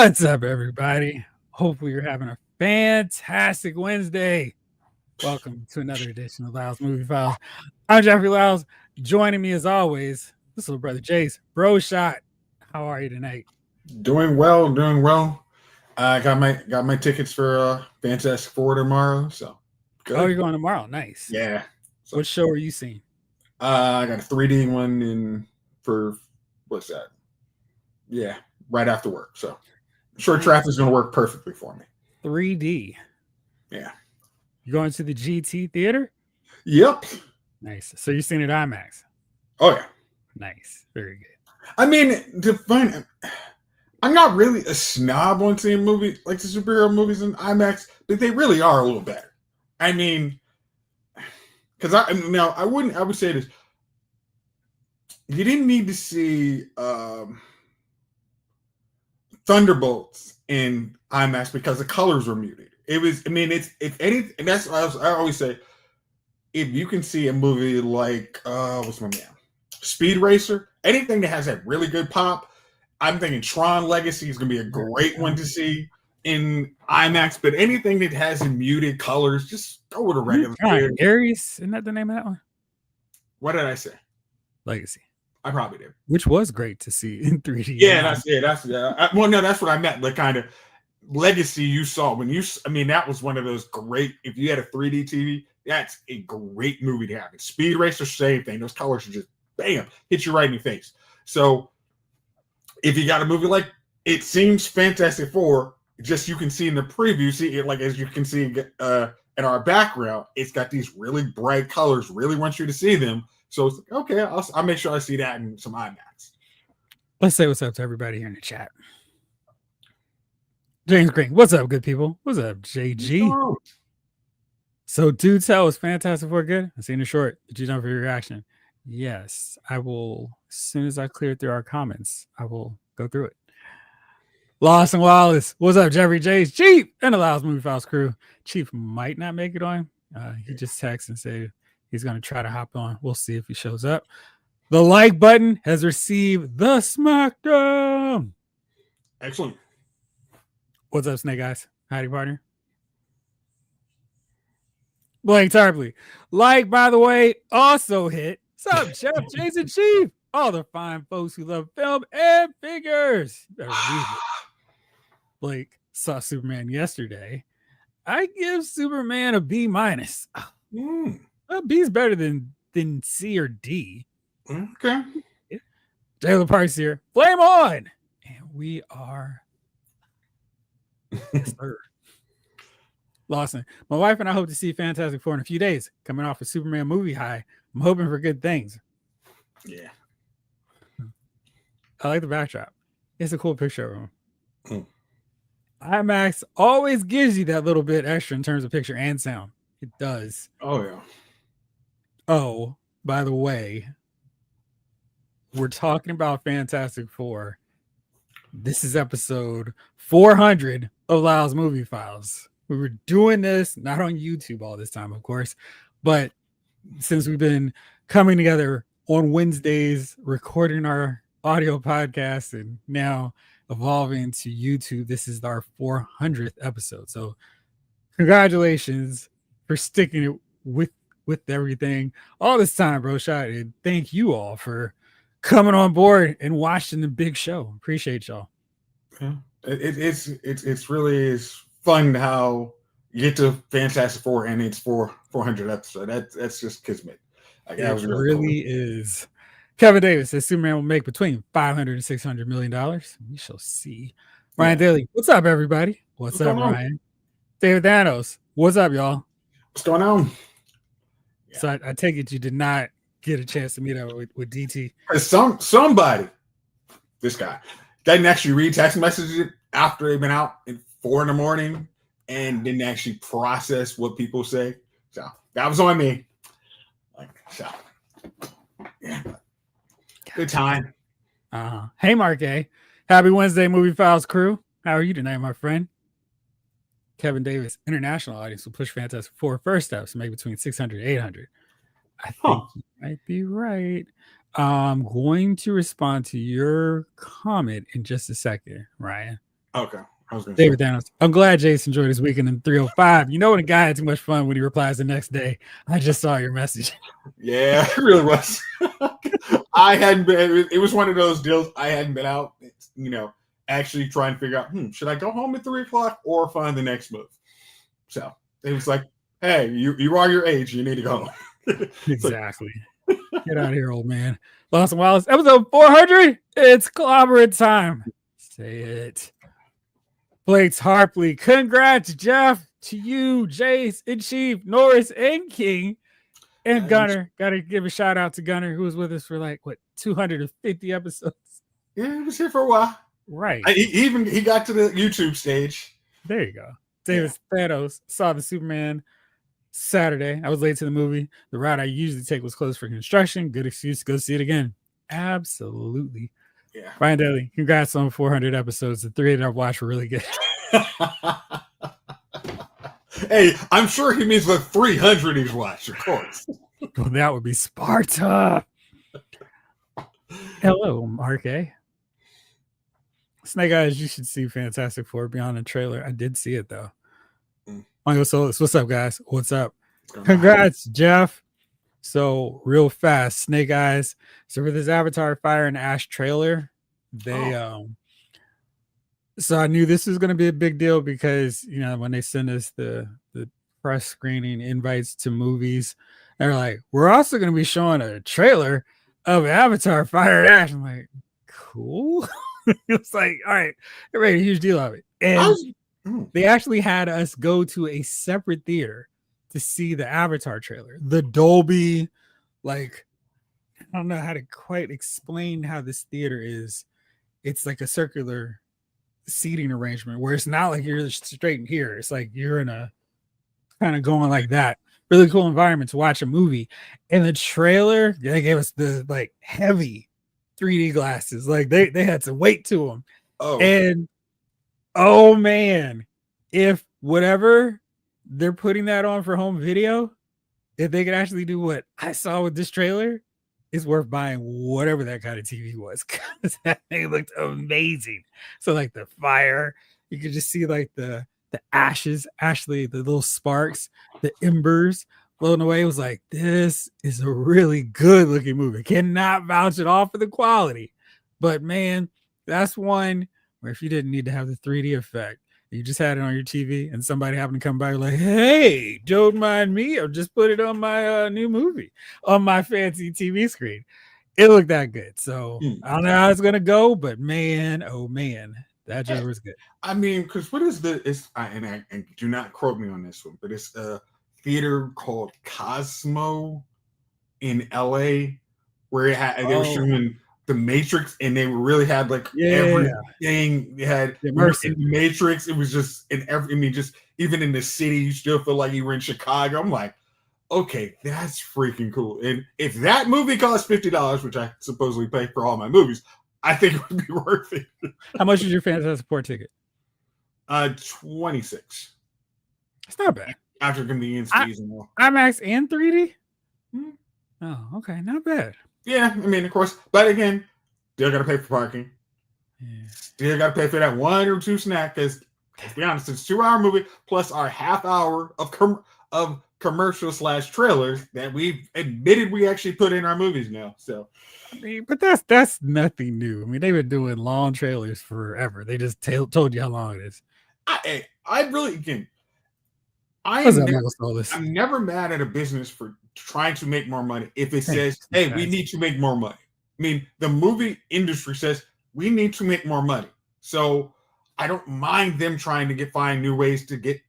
What's up, everybody? Hopefully, you're having a fantastic Wednesday. Welcome to another edition of Lyle's Movie Files. I'm Jeffrey Lyles. Joining me, as always, this little brother Jace. Bro Shot, how are you tonight? Doing well, doing well. I got my tickets for Fantastic Four tomorrow, so Oh, good. you're going tomorrow. Nice. Yeah. So What show are you seeing? I got a 3D one in for what's that? Yeah, right after work. So I'm sure traffic is going to work perfectly for me. 3D. Yeah. You going to the GT theater? Yep. Nice. So you're seeing it IMAX. Oh yeah. Nice. Very good. I mean, I'm not really a snob on seeing movies like the superhero movies in IMAX, but they really are a little better. I mean, because I would say this. You didn't need to see Thunderbolts in IMAX because the colors were muted. It was, I mean, it's if anything, and that's what I always say. If you can see a movie like what's my man, Speed Racer, anything that has that really good pop, I'm thinking Tron Legacy is going to be a great one to see in IMAX. But anything that has muted colors, just go with a regular theater. Aries, isn't that the name of that one? What did I say? Legacy. I probably did. Which was great to see in 3D. Yeah, that's well, no, that's what I meant. The kind of Legacy you saw when that was one of those great. If you had a 3D TV, that's a great movie to have. Speed Racer, same thing. Those colors are just bam, hit you right in the face. So if you got a movie like it seems Fantastic Four, just you can see in the preview, see it like as you can see in our background, it's got these really bright colors. Really want you to see them. So it's like, okay, I'll make sure I see that in some IMAX. Let's say what's up to everybody here in the chat. James Green, what's up, good people? What's up, JG? Oh. So, do tell, is Fantastic Four good? I seen it short. Did you know for your reaction? Yes, I will. As soon as I clear through our comments, I will go through it. Lawson Wallace, what's up, Jeffrey J's Chief and the Lyle's Movie Files crew. Chief might not make it on. He just texted and said he's going to try to hop on. We'll see if he shows up. The like button has received the smackdown. Excellent. What's up, Snake Eyes? Howdy, partner. Blake Tarpley. Like, by the way, also hit. What's up, Jeff, Jason Chief? All the fine folks who love film and figures. Blake saw Superman yesterday. I give Superman a B minus. B's better than C or D. Okay. Taylor Parks here. Flame on. And we are third. Lawson. My wife and I hope to see Fantastic Four in a few days. Coming off a Superman movie high. I'm hoping for good things. Yeah. I like the backdrop. It's a cool picture of him. IMAX always gives you that little bit extra in terms of picture and sound. It does. Oh, yeah. Oh, by the way, we're talking about Fantastic Four. This is episode 400 of Lyle's Movie Files. We were doing this not on YouTube all this time, of course, but since we've been coming together on Wednesdays, recording our audio podcast, and now evolving to YouTube, this is our 400th episode. So congratulations for sticking it with everything all this time, bro shot, and thank you all for coming on board and watching the big show. Appreciate y'all. Yeah. It's really is fun how you get to Fantastic Four and it's 400 episodes. That's just kismet. Like, that was really cool. Is. Kevin Davis says Superman will make between $500 and $600 million. We shall see. Ryan Daly, what's up, everybody? What's up, Ryan? David Thanos, what's up, y'all? What's going on? So I take it you did not get a chance to meet up with DT. Somebody, this guy, didn't actually read text messages after they've been out at 4 a.m. and didn't actually process what people say. So that was on me. Yeah. Good time. Hey, Mark A. Happy Wednesday, Movie Files crew. How are you tonight, my friend? Kevin Davis, international audience will push Fantastic Four first steps, make between 600 and 800. I think you might be right. I'm going to respond to your comment in just a second, Ryan. Okay. I was going to say. David Thanos. I'm glad Jason enjoyed his weekend in 305. You know when a guy had too much fun when he replies the next day. I just saw your message. Yeah, it really was. I hadn't been. It was one of those deals. I hadn't been out. Actually trying to figure out, should I go home at 3 o'clock or find the next move? So it was like, hey, you are your age. You need to go home. Exactly. Get out of here, old man. Lost and Wallace, episode 400. It's clobbering time. Say it. Blake's Harpley. Congrats, Jeff, to you, Jace, and Chief, Norris, and King, and Gunner. Got to give a shout out to Gunner, who was with us for 250 episodes. Yeah, he was here for a while. Right. He got to the YouTube stage. There you go. David Thanos saw the Superman Saturday. I was late to the movie. The route I usually take was closed for construction. Good excuse to go see it again. Absolutely. Yeah. Ryan Daly, congrats on 400 episodes. The 3 that I've watched were really good. Hey, I'm sure he means the 300 he's watched, of course. Well, that would be Sparta. Hello, Mark A. Snake Eyes, you should see Fantastic Four beyond the trailer. I did see it, though. Michael Solis, what's up, guys? What's up? Congrats, Jeff. So, real fast, Snake Eyes. So, for this Avatar Fire and Ash trailer, so I knew this was going to be a big deal because, when they send us the press screening invites to movies, they're like, we're also going to be showing a trailer of Avatar Fire and Ash. I'm like, cool. It's like, all right, they made a huge deal of it. And they actually had us go to a separate theater to see the Avatar trailer. The Dolby, I don't know how to quite explain how this theater is. It's like a circular seating arrangement where it's not like you're straight in here. It's like you're in a kind of going like that. Really cool environment to watch a movie. And the trailer, they gave us the heavy 3D glasses. They had some weight to them. And oh man, if whatever they're putting that on for home video, if they could actually do what I saw with this trailer, it's worth buying whatever that kind of TV was, because that thing looked amazing. So the fire, you could just see the ashes, actually the little sparks, the embers floating away. It was like, this is a really good looking movie. Cannot vouch it off for the quality, but man, that's one where if you didn't need to have the 3D effect, you just had it on your TV and somebody happened to come by like, hey, don't mind me, or just put it on my new movie on my fancy TV screen. It looked that good. So I don't know how it's gonna go, but man, oh man, that trailer was good. I mean, because what is and do not quote me on this one, but it's a theater called Cosmo in LA where they were showing The Matrix, and they really had everything. They had immersive. In The Matrix. It was just just even in the city, you still feel like you were in Chicago. I'm like, okay, that's freaking cool. And if that movie costs $50, which I supposedly pay for all my movies, I think it would be worth it. How much is your Fantastic Four ticket? 26. It's not bad. After convenience fees and all. IMAX and 3D? Oh, okay, not bad. Yeah, I mean, of course, but again, still got to pay for parking. Yeah. Still got to pay for that 1 or 2 snack, because, to be honest, it's a 2-hour movie plus our half hour of commercial/trailers that we've admitted we actually put in our movies now. So, I mean, but that's nothing new. I mean, they've been doing long trailers forever. They just told you how long it is. I really, again, I'm never mad at a business for trying to make more money if it says, hey, we need to make more money. I mean, the movie industry says we need to make more money. So I don't mind them trying to find new ways to get,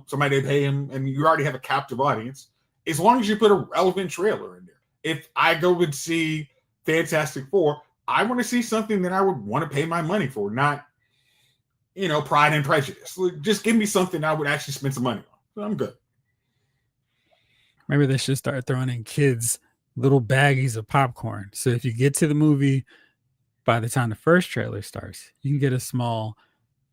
somebody to pay him, and you already have a captive audience, as long as you put a relevant trailer in there. If I go and see Fantastic Four, I want to see something that I would want to pay my money for, not, Pride and Prejudice. Just give me something I would actually spend some money on. So I'm good. Maybe they should start throwing in kids little baggies of popcorn. So if you get to the movie, by the time the first trailer starts, you can get a small,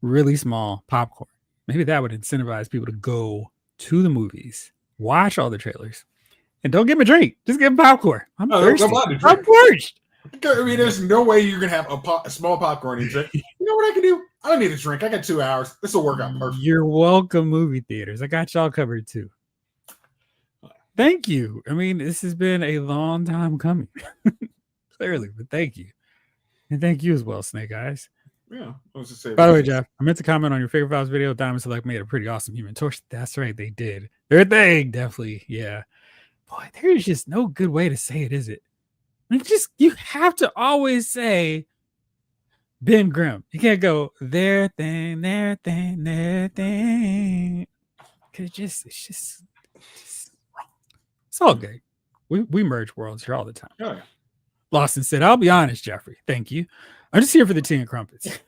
really small popcorn. Maybe that would incentivize people to go to the movies, watch all the trailers, and don't give them a drink. Just give them popcorn. I'm thirsty. I'm parched. I mean, there's no way you're gonna have a small popcorn and say, you know what I can do? I don't need a drink. I got 2 hours. This will work out perfect. You're welcome, movie theaters. I got y'all covered too. Thank you. I mean, this has been a long time coming, clearly, but thank you. And thank you as well, Snake Eyes. Yeah, I was just saying. By the way, Jeff, I meant to comment on your favorite files video. Diamond Select made a pretty awesome Human Torch. That's right, they did. Their thing, definitely. Yeah. Boy, there's just no good way to say it, is it? You have to always say Ben Grimm. You can't go their thing, their thing, their thing. Cause it's just wrong. It's all good. We merge worlds here all the time. Oh, yeah. Lawson said, I'll be honest, Jeffrey. Thank you. I'm just here for the tea and crumpets.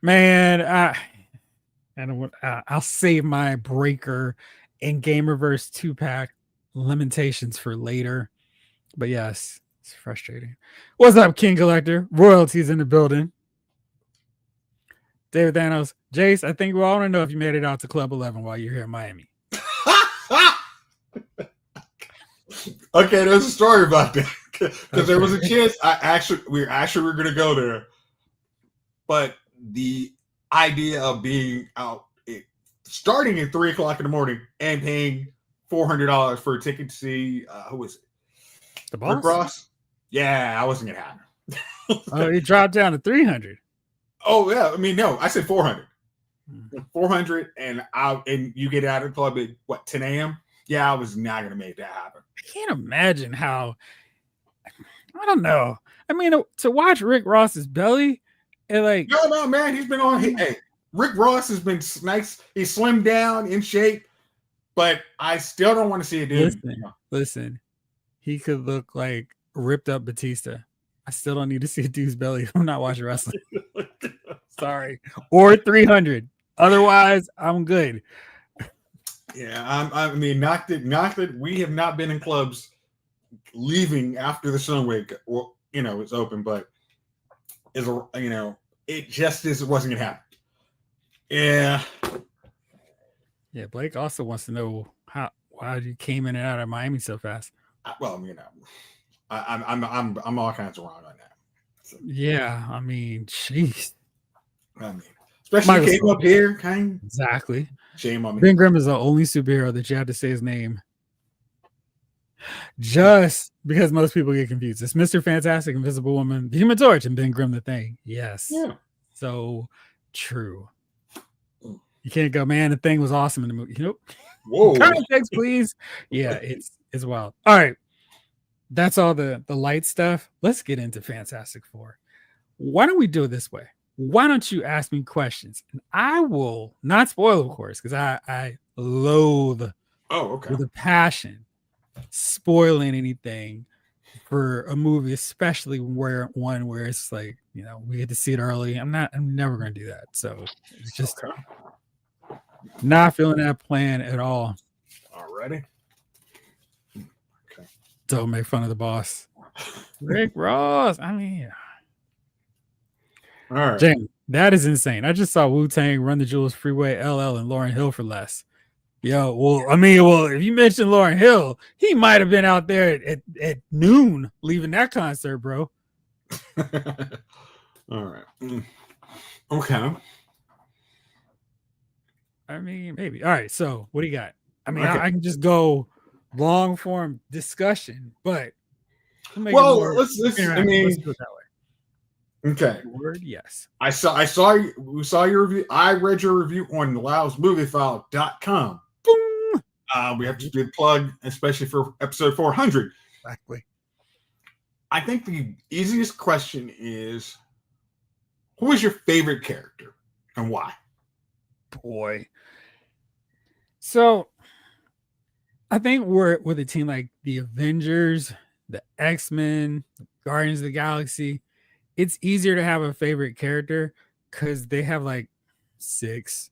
Man, I'll save my Breaker and Gamerverse 2-pack limitations for later. But yes, it's frustrating. What's up, King Collector? Royalties in the building. David Thanos. Jace, I think we all want to know if you made it out to Club 11 while you're here in Miami. Okay, there's a story about that. Because there was a chance we were going to go there. But the idea of being out starting at 3 o'clock in the morning and paying $400 for a ticket to see who is it? The boss? Rick Ross? Yeah, I wasn't gonna happen. Oh, it dropped down to 300. Oh yeah, I mean no, I said 400. 400 and you get out of the club at what 10 a.m. Yeah, I was not gonna make that happen. I can't imagine how. I don't know. I mean, to watch Rick Ross's belly, and like no, man, he's been on. Hey, Rick Ross has been nice. He's slimmed down, in shape, but I still don't want to see a dude. Listen, he could look like ripped up Batista. I still don't need to see a dude's belly. I'm not watching wrestling. Sorry. Or 300. Otherwise, I'm good. Yeah, I mean, not that we have not been in clubs leaving after the Sunway, is open, but it just wasn't gonna happen. Yeah. Yeah, Blake also wants to know why you came in and out of Miami so fast. I'm all kinds of wrong on that. So. Yeah, I mean, jeez. Especially came up here, kind of. Exactly. Shame on me. Ben Grimm is the only superhero that you have to say his name. Just because most people get confused. It's Mr. Fantastic, Invisible Woman, the Human Torch, and Ben Grimm the Thing. Yes. Yeah. So true. You can't go, man, the Thing was awesome in the movie. Nope. Whoa. Context, please. Yeah, it's wild. All right. That's all the light stuff. Let's get into Fantastic Four. Why don't we do it this way? Why don't you ask me questions? And I will not spoil, of course, because I loathe with a passion spoiling anything for a movie, especially where it's like, we get to see it early. I'm never going to do that. So it's just not feeling that plan at all. Alrighty. Okay. Don't make fun of the boss. Rick Ross. I mean, all right. James, that is insane. I just saw Wu-Tang, Run the Jewels, Freeway, LL, and Lauryn Hill for less. Yo, if you mentioned Lauryn Hill, he might have been out there at noon leaving that concert, bro. All right. Okay. I mean, maybe. All right. So, what do you got? I mean, I can just go long form discussion, but let's do it that way. Okay. Word, yes. We saw your review. I read your review on LowsMovieFile.com. Boom. We have to do a plug, especially for episode 400. Exactly. I think the easiest question is, who is your favorite character and why? Boy. So I think we're with a team like the Avengers, the X-Men, Guardians of the Galaxy. It's easier to have a favorite character because they have like 6,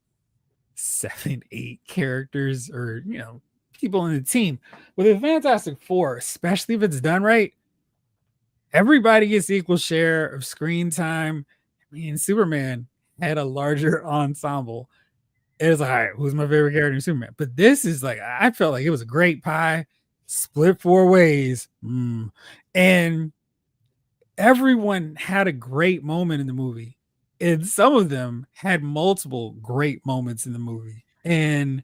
7, 8 characters or, people in the team. With a Fantastic Four, especially if it's done right, everybody gets equal share of screen time. I mean, Superman had a larger ensemble. It was like, all right, who's my favorite character in Superman? But this is like, I felt like it was a great pie. split four ways. And everyone had a great moment in the movie. And some of them had multiple great moments in the movie. And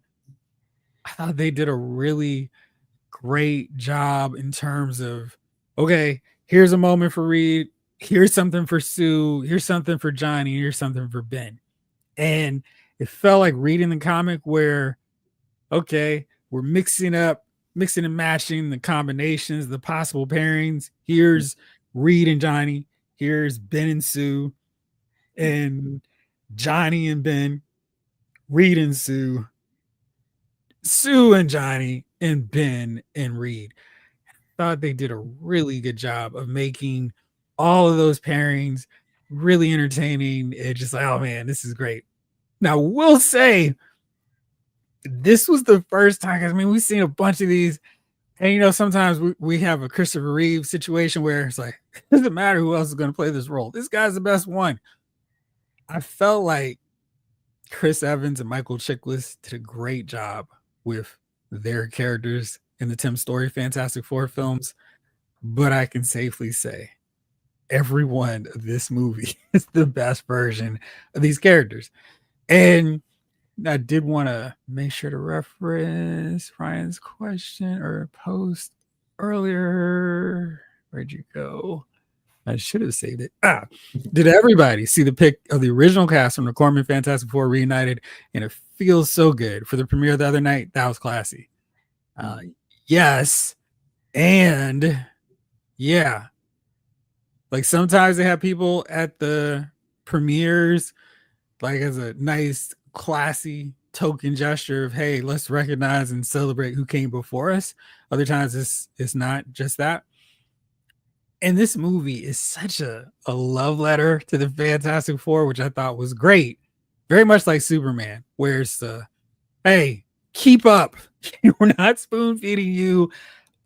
I thought they did a really great job in terms of, okay, here's a moment for Reed, here's something for Sue, here's something for Johnny, here's something for Ben. And it felt like reading the comic where, okay, we're mixing and matching the combinations, the possible pairings. Here's Reed and Johnny, here's Ben and Sue, and Johnny and Ben, Reed and Sue, Sue and Johnny, and Ben and Reed. Thought they did a really good job of making all of those pairings really entertaining. It's just like, oh man, this is great. Now, we'll say this was the first time, because I mean, we've seen a bunch of these, and you know, sometimes we have a Christopher Reeve situation where it's like, it doesn't matter who else is going to play this role. This guy's the best one. I felt like Chris Evans and Michael Chiklis did a great job with their characters in the Tim Story Fantastic Four films. But I can safely say everyone of this movie is the best version of these characters. And I did want to make sure to reference Ryan's question or post earlier. Where'd you go? I should have saved it. Did everybody see the pic of the original cast from the Corman Fantastic Four reunited? And it feels so good. For the premiere the other night, that was classy. Yes. And yeah, like sometimes they have people at the premieres, like as a nice, classy token gesture of, hey, let's recognize and celebrate who came before us. Other times it's not just that. And this movie is such a love letter to the Fantastic Four, which I thought was great. Very much like Superman, where it's hey, keep up. We're not spoon feeding you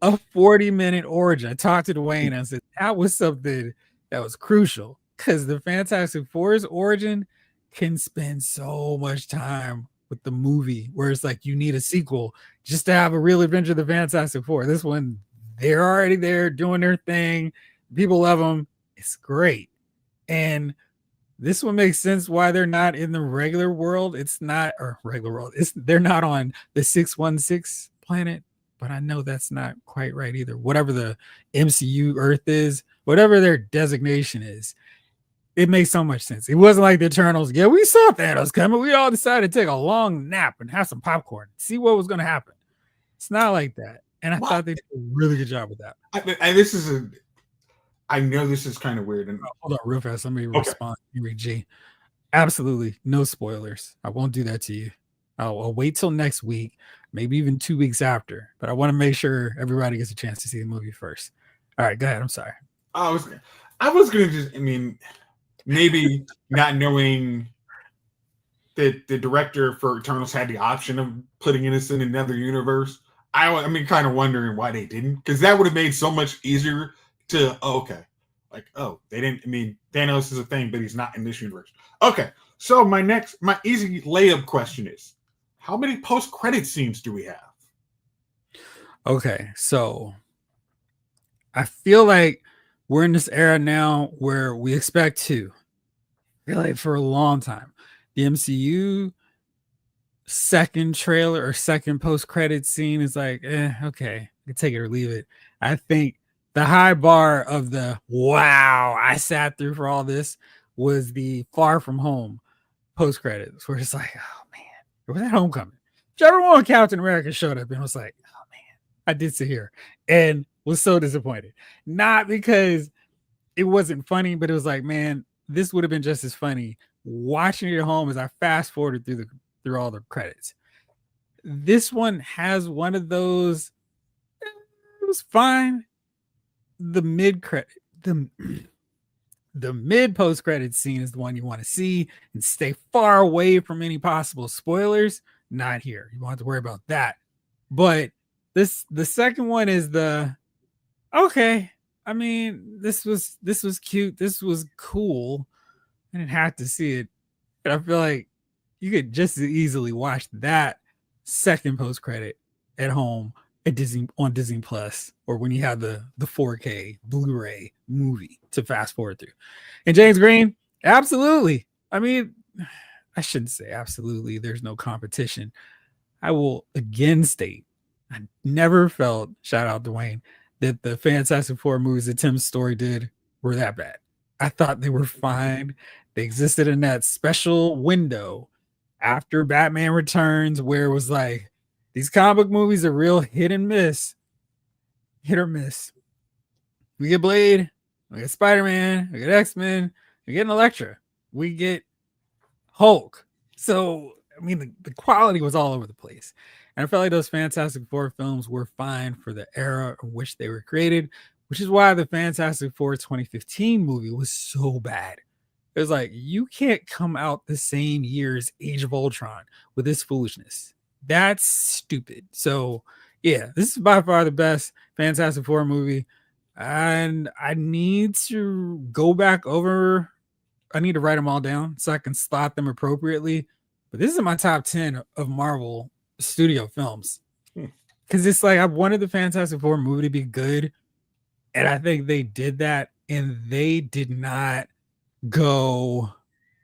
a 40-minute origin. I talked to Dwayne and I said that was something that was crucial, because the Fantastic Four's origin can spend so much time with the movie, where it's like you need a sequel just to have a real adventure of the Fantastic Four. This one, they're already there doing their thing. People love them. It's great. And this one makes sense why they're not in the regular world. It's not, or regular world. They're not on the 616 planet, but I know that's not quite right either. Whatever the MCU Earth is, whatever their designation is, it makes so much sense. It wasn't like the Eternals. Yeah, we saw Thanos coming. We all decided to take a long nap and have some popcorn, see what was going to happen. It's not like that. And I thought they did a really good job with that. I know this is kind of weird. And hold on real fast. Let me respond. G. Absolutely no spoilers. I won't do that to you. I'll wait till next week, maybe even 2 weeks after. But I want to make sure everybody gets a chance to see the movie first. All right, go ahead. I'm sorry. I was going to just, I mean, maybe not knowing that the director for Eternals had the option of putting this in another universe. I mean, kind of wondering why they didn't, because that would have made so much easier to, they didn't, I mean, Thanos is a thing, but he's not in this universe. Okay, so my easy layup question is, how many post-credit scenes do we have? Okay, so I feel like we're in this era now where we expect to. I feel like for a long time, the MCU second trailer or second post-credit scene is like, okay, I can take it or leave it. I think the high bar of the wow, I sat through for all this was the Far From Home post-credits, where it's like, oh man, where's that Homecoming? Whichever one Captain America showed up and was like, oh man, I did sit here and was so disappointed. Not because it wasn't funny, but it was like, man, this would have been just as funny watching it at home as I fast forwarded through all the credits. This one has one of those. It was fine. The mid credit, the mid post credit scene is the one you want to see and stay far away from any possible spoilers. Not here. You won't have to worry about that. But the second one is the okay. I mean, this was cute. This was cool. I didn't have to see it. But I feel like you could just as easily watch that second post credit at home at Disney on Disney Plus, or when you have the 4K Blu-ray movie to fast forward through. And James Green, absolutely. I mean, I shouldn't say absolutely. There's no competition. I will again state, I never felt, shout out Dwayne, that the Fantastic Four movies that Tim Story did were that bad. I thought they were fine. They existed in that special window after Batman Returns where it was like, these comic movies are real hit and miss, hit or miss. We get Blade, we get Spider-Man, we get X-Men, we get an Elektra, we get Hulk. So, I mean, the quality was all over the place. And I felt like those Fantastic Four films were fine for the era in which they were created, which is why the Fantastic Four 2015 movie was so bad. It was like, you can't come out the same year as Age of Ultron with this foolishness. That's stupid. So, yeah, this is by far the best Fantastic Four movie. And I need to go back over, I need to write them all down so I can slot them appropriately. But this is my top 10 of Marvel studio films. Because it's like I wanted the Fantastic Four movie to be good. And I think they did that. And they did not go,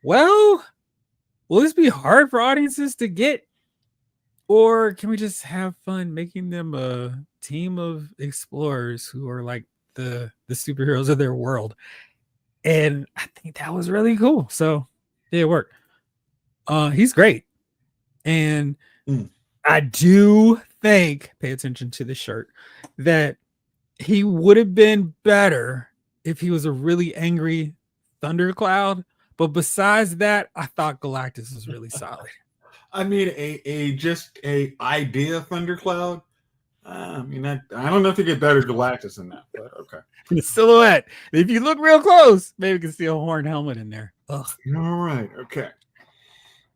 well, will this be hard for audiences to get? Or can we just have fun making them a team of explorers who are like the superheroes of their world? And I think that was really cool. So yeah, it worked. He's great. And I do think, pay attention to the shirt, that he would have been better if he was a really angry thundercloud. But besides that, I thought Galactus was really solid. I mean, just a idea thundercloud. I mean, I don't know if you get better Galactus than that, but okay. The silhouette. If you look real close, maybe you can see a horn helmet in there. Ugh. All right. Okay.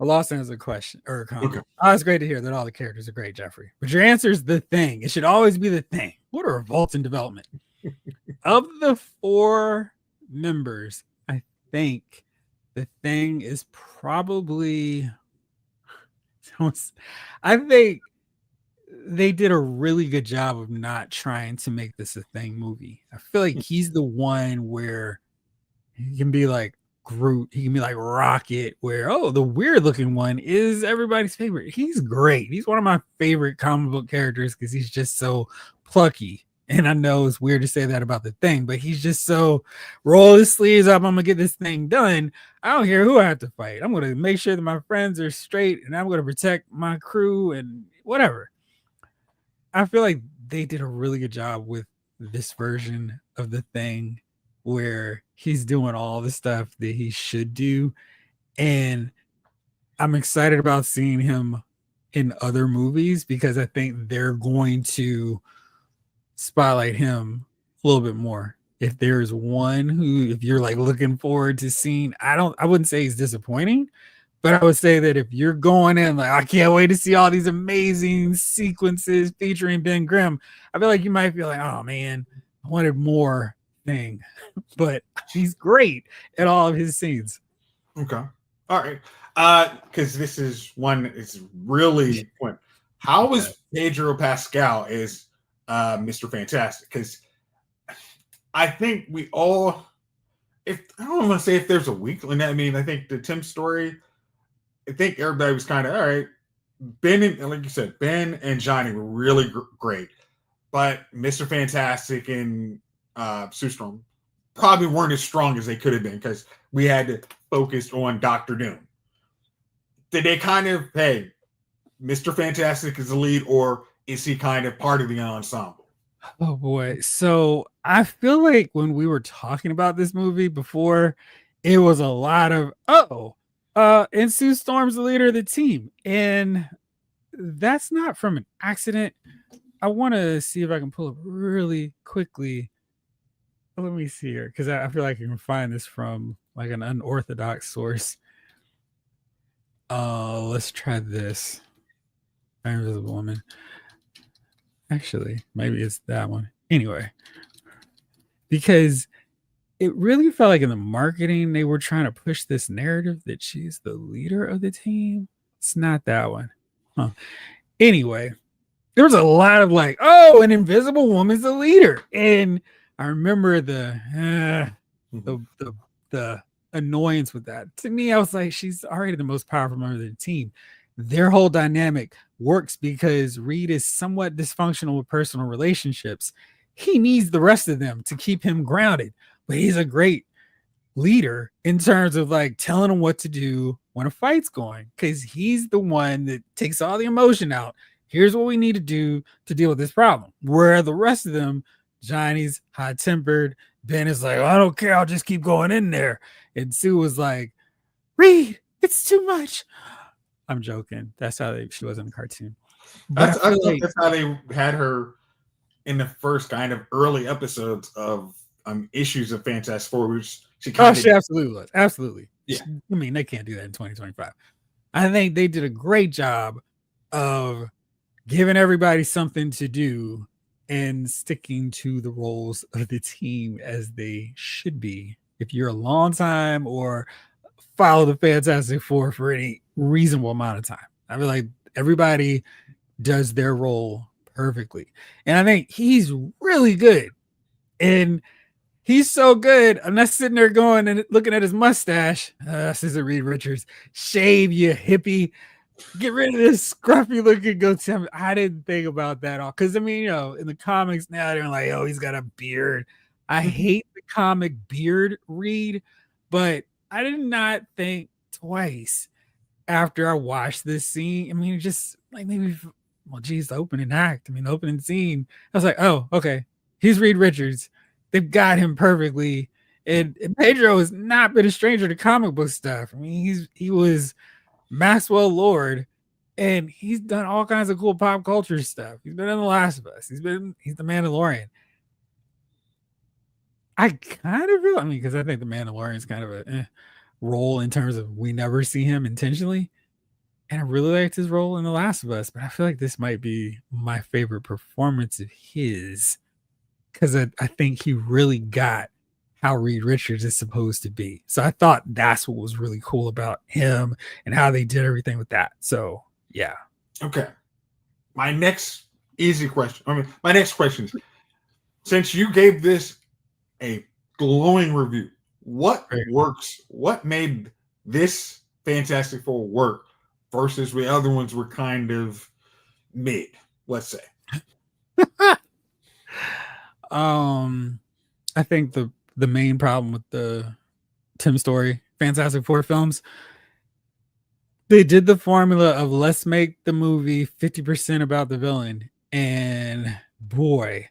I lost answer a question or a comment. Okay. Oh, it's great to hear that all the characters are great, Jeffrey. But your answer is The Thing. It should always be The Thing. What a revolting development. Of the four members, I think The Thing is probably, I think they did a really good job of not trying to make this a Thing movie. I feel like he's the one where he can be like Groot, he can be like Rocket, where, oh, the weird looking one is everybody's favorite. He's great. He's one of my favorite comic book characters because he's just so plucky. And I know it's weird to say that about The Thing, but he's just so roll his sleeves up. I'm gonna get this thing done. I don't care who I have to fight. I'm gonna make sure that my friends are straight and I'm gonna protect my crew and whatever. I feel like they did a really good job with this version of The Thing where he's doing all the stuff that he should do. And I'm excited about seeing him in other movies because I think they're going to spotlight him a little bit more. If there's one who, if you're like looking forward to seeing, I wouldn't say he's disappointing, but I would say that if you're going in like, I can't wait to see all these amazing sequences featuring Ben Grimm, I feel like you might feel like, oh man, I wanted more Thing. But he's great at all of his scenes. Okay. All right. Because this is one is really point. How is Pedro Pascal as Mr. Fantastic? Because I think we all, if I don't want to say if there's a weakling, I mean, I think the Tim Story, I think everybody was kind of all right. Ben and like you said, Ben and Johnny were really great, but Mr. Fantastic and Sue Storm probably weren't as strong as they could have been because we had to focus on Doctor Doom. Did they kind of, hey, Mr. Fantastic is the lead, or is he kind of part of the ensemble? Oh boy. So I feel like when we were talking about this movie before, it was a lot of and Sue Storm's the leader of the team. And that's not from an accident. I want to see if I can pull up really quickly. Let me see here, because I feel like I can find this from like an unorthodox source. Let's try this. Invisible Woman. Actually, maybe it's that one. Anyway, because it really felt like in the marketing they were trying to push this narrative that she's the leader of the team. It's not that one. Huh. Anyway, there was a lot of like, oh, an invisible woman's the leader. And I remember the the annoyance with that. To me, I was like, she's already the most powerful member of the team. Their whole dynamic works because Reed is somewhat dysfunctional with personal relationships. He needs the rest of them to keep him grounded, but he's a great leader in terms of like telling him what to do when a fight's going, because he's the one that takes all the emotion out. Here's what we need to do to deal with this problem. Where the rest of them, Johnny's hot tempered, Ben is like, I don't care, I'll just keep going in there. And Sue was like, Reed, it's too much. I'm joking. That's how she was in the cartoon. But I thought that's how they had her in the first kind of early episodes of issues of Fantastic Four, which she absolutely was. Absolutely. Yeah. I mean, they can't do that in 2025. I think they did a great job of giving everybody something to do and sticking to the roles of the team as they should be. If you're a long time or follow the Fantastic Four for any reasonable amount of time, I feel like everybody does their role perfectly. And I think he's really good. And he's so good. I'm not sitting there going and looking at his mustache. This isn't Reed Richards. Shave, you hippie. Get rid of this scruffy looking goatee. I didn't think about that all. Because, I mean, you know, in the comics now, they're like, oh, he's got a beard. I hate the comic beard Reed, but I did not think twice after I watched this scene. I mean, just like maybe, well, geez, the opening act. I mean, the opening scene. I was like, oh, okay. He's Reed Richards. They've got him perfectly. And Pedro has not been a stranger to comic book stuff. I mean, he was Maxwell Lord, and he's done all kinds of cool pop culture stuff. He's been in The Last of Us. He's the Mandalorian. I kind of feel, I mean, because I think the Mandalorian is kind of a role in terms of we never see him intentionally. And I really liked his role in The Last of Us, but I feel like this might be my favorite performance of his, because I think he really got how Reed Richards is supposed to be. So I thought that's what was really cool about him and how they did everything with that. So yeah. Okay. My next easy question. My next question is, since you gave this a glowing review, what works? What made this Fantastic Four work versus the other ones were kind of mid, let's say? I think the main problem with the Tim Story Fantastic Four films, they did the formula of let's make the movie 50% about the villain. And boy,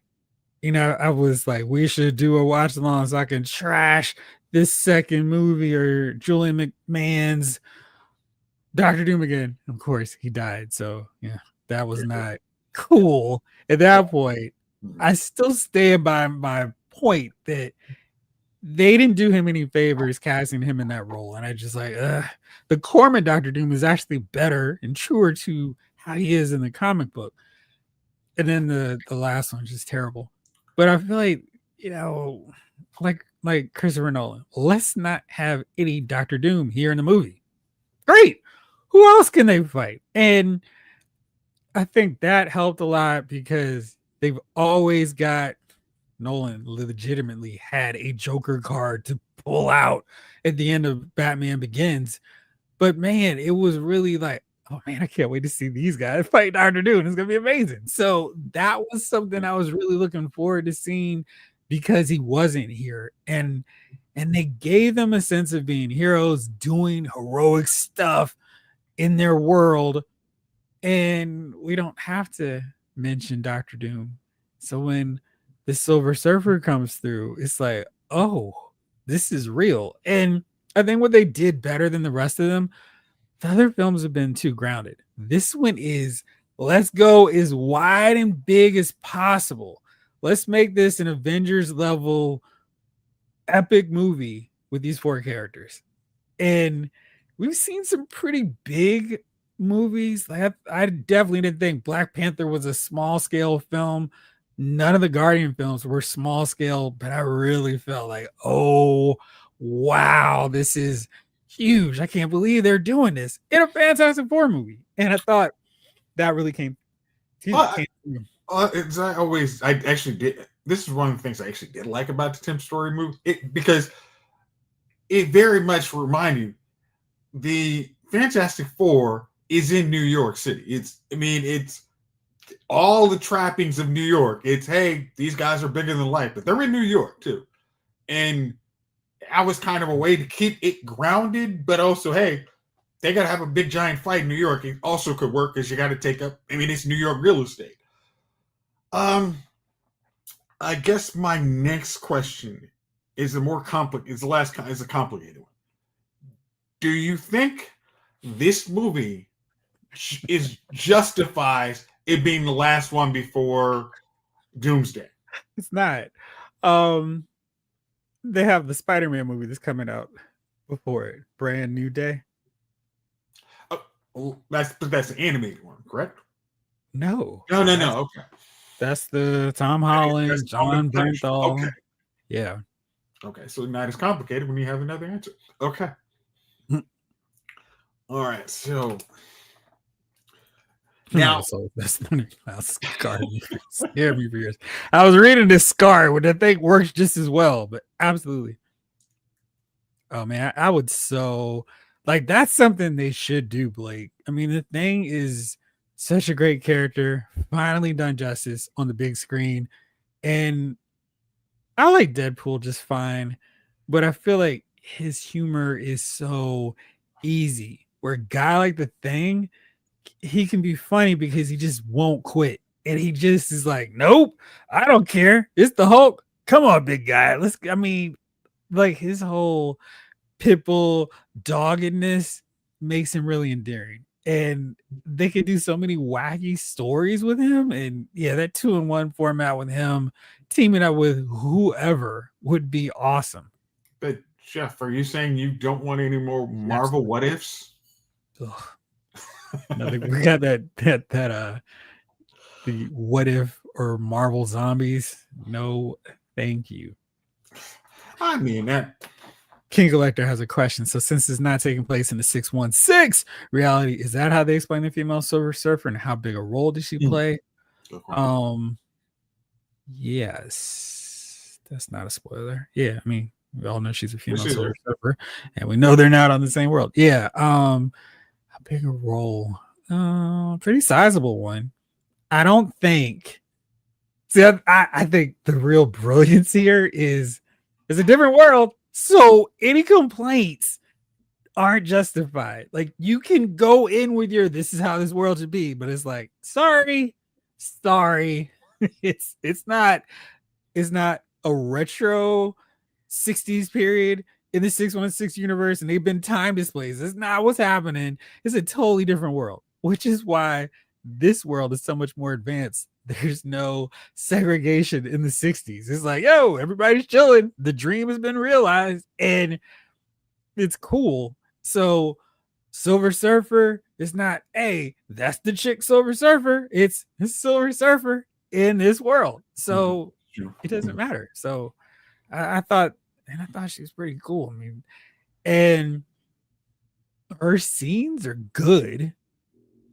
you know, I was like, we should do a watch along so I can trash this second movie or Julian McMahon's Dr. Doom again. Of course, he died. So yeah, that was not cool at that point. I still stand by my point that they didn't do him any favors casting him in that role. And I just like, the Corman Dr. Doom is actually better and truer to how he is in the comic book. And then the last one's just terrible. But I feel like, you know, like Christopher Nolan, let's not have any Dr. Doom here in the movie. Great. Who else can they fight? And I think that helped a lot because they've always got, Nolan legitimately had a Joker card to pull out at the end of Batman Begins. But man, it was really like, oh man, I can't wait to see these guys fight Dr. Doom. It's going to be amazing. So that was something I was really looking forward to seeing because he wasn't here. And they gave them a sense of being heroes, doing heroic stuff in their world. And we don't have to mention Dr. Doom. So when the Silver Surfer comes through, it's like, oh, this is real. And I think what they did better than the rest of them, the other films have been too grounded. This one is, let's go as wide and big as possible. Let's make this an Avengers level epic movie with these four characters. And we've seen some pretty big movies. Like I definitely didn't think Black Panther was a small scale film. None of the Guardian films were small scale, but I really felt like, oh, wow, this is huge. I can't believe they're doing this in a Fantastic Four movie. And I thought that really came I actually did. This is one of the things I actually did like about the Tim Story movie, because it very much reminded you the Fantastic Four is in New York City. It's all the trappings of New York. It's, hey, these guys are bigger than life, but they're in New York too. And I was kind of a way to keep it grounded, but also, hey, they got to have a big giant fight in New York. It also could work because you got to take up. It's New York real estate. I guess my next question is a more complicated. Is a complicated one. Do you think this movie justifies it being the last one before Doomsday? It's not. They have the Spider-Man movie that's coming out before it, Brand New Day. That's the animated one, correct? No. Okay. That's the Tom Holland, John Bernthal. Okay. Yeah. Okay, so not as complicated when you have another answer. Okay. All right, so now that's Scar. Scared me for years. I was reading this Scar, which I think works just as well, but absolutely. Oh man, I would so like that's something they should do, Blake. The Thing is such a great character, finally done justice on the big screen, and I like Deadpool just fine, but I feel like his humor is so easy. Where a guy like the Thing, he can be funny because he just won't quit. And he just is like, nope, I don't care. It's the Hulk. Come on, big guy. Like his whole pitbull doggedness makes him really endearing. And they could do so many wacky stories with him. And yeah, that 2-in-1 format with him teaming up with whoever would be awesome. But Jeff, are you saying you don't want any more Marvel what ifs? We got that the what if or Marvel zombies. No, thank you. That King Collector has a question. So since it's not taking place in the 616 reality, is that how they explain the female Silver Surfer and how big a role did she play? Yes. That's not a spoiler. Yeah, we all know she's a female Silver Surfer, and we know they're not on the same world. Yeah. How big a role? Pretty sizable one. I don't think. See, I think the real brilliance here is it's a different world, so any complaints aren't justified. Like you can go in with your this is how this world should be, but it's like sorry, it's not a retro 60s period in the 616 universe, and they've been time displays. That's not what's happening. It's a totally different world, which is why this world is so much more advanced. There's no segregation in the 60s. It's like, yo, everybody's chilling. The dream has been realized, and it's cool. So Silver Surfer is not, hey, that's the chick Silver Surfer. It's Silver Surfer in this world. So it doesn't matter. So I thought she was pretty cool. And her scenes are good.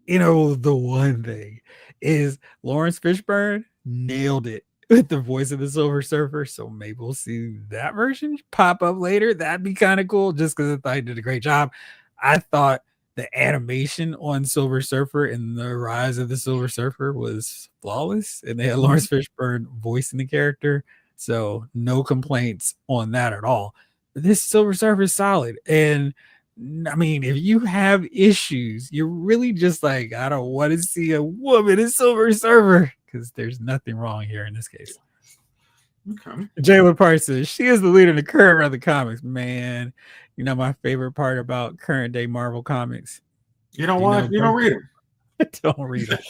The one thing is Lawrence Fishburne nailed it with the voice of the Silver Surfer. So maybe we'll see that version pop up later. That'd be kind of cool just because I thought he did a great job. I thought the animation on Silver Surfer and the Rise of the Silver Surfer was flawless. And they had Lawrence Fishburne voicing the character. So no complaints on that at all. This Silver Surfer is solid. And if you have issues, you're really just like, I don't want to see a woman in Silver Surfer because there's nothing wrong here in this case. Okay. Jayla Parks says she is the leader in the current run of the comics. Man, my favorite part about current day Marvel comics. You don't read them. Don't read them.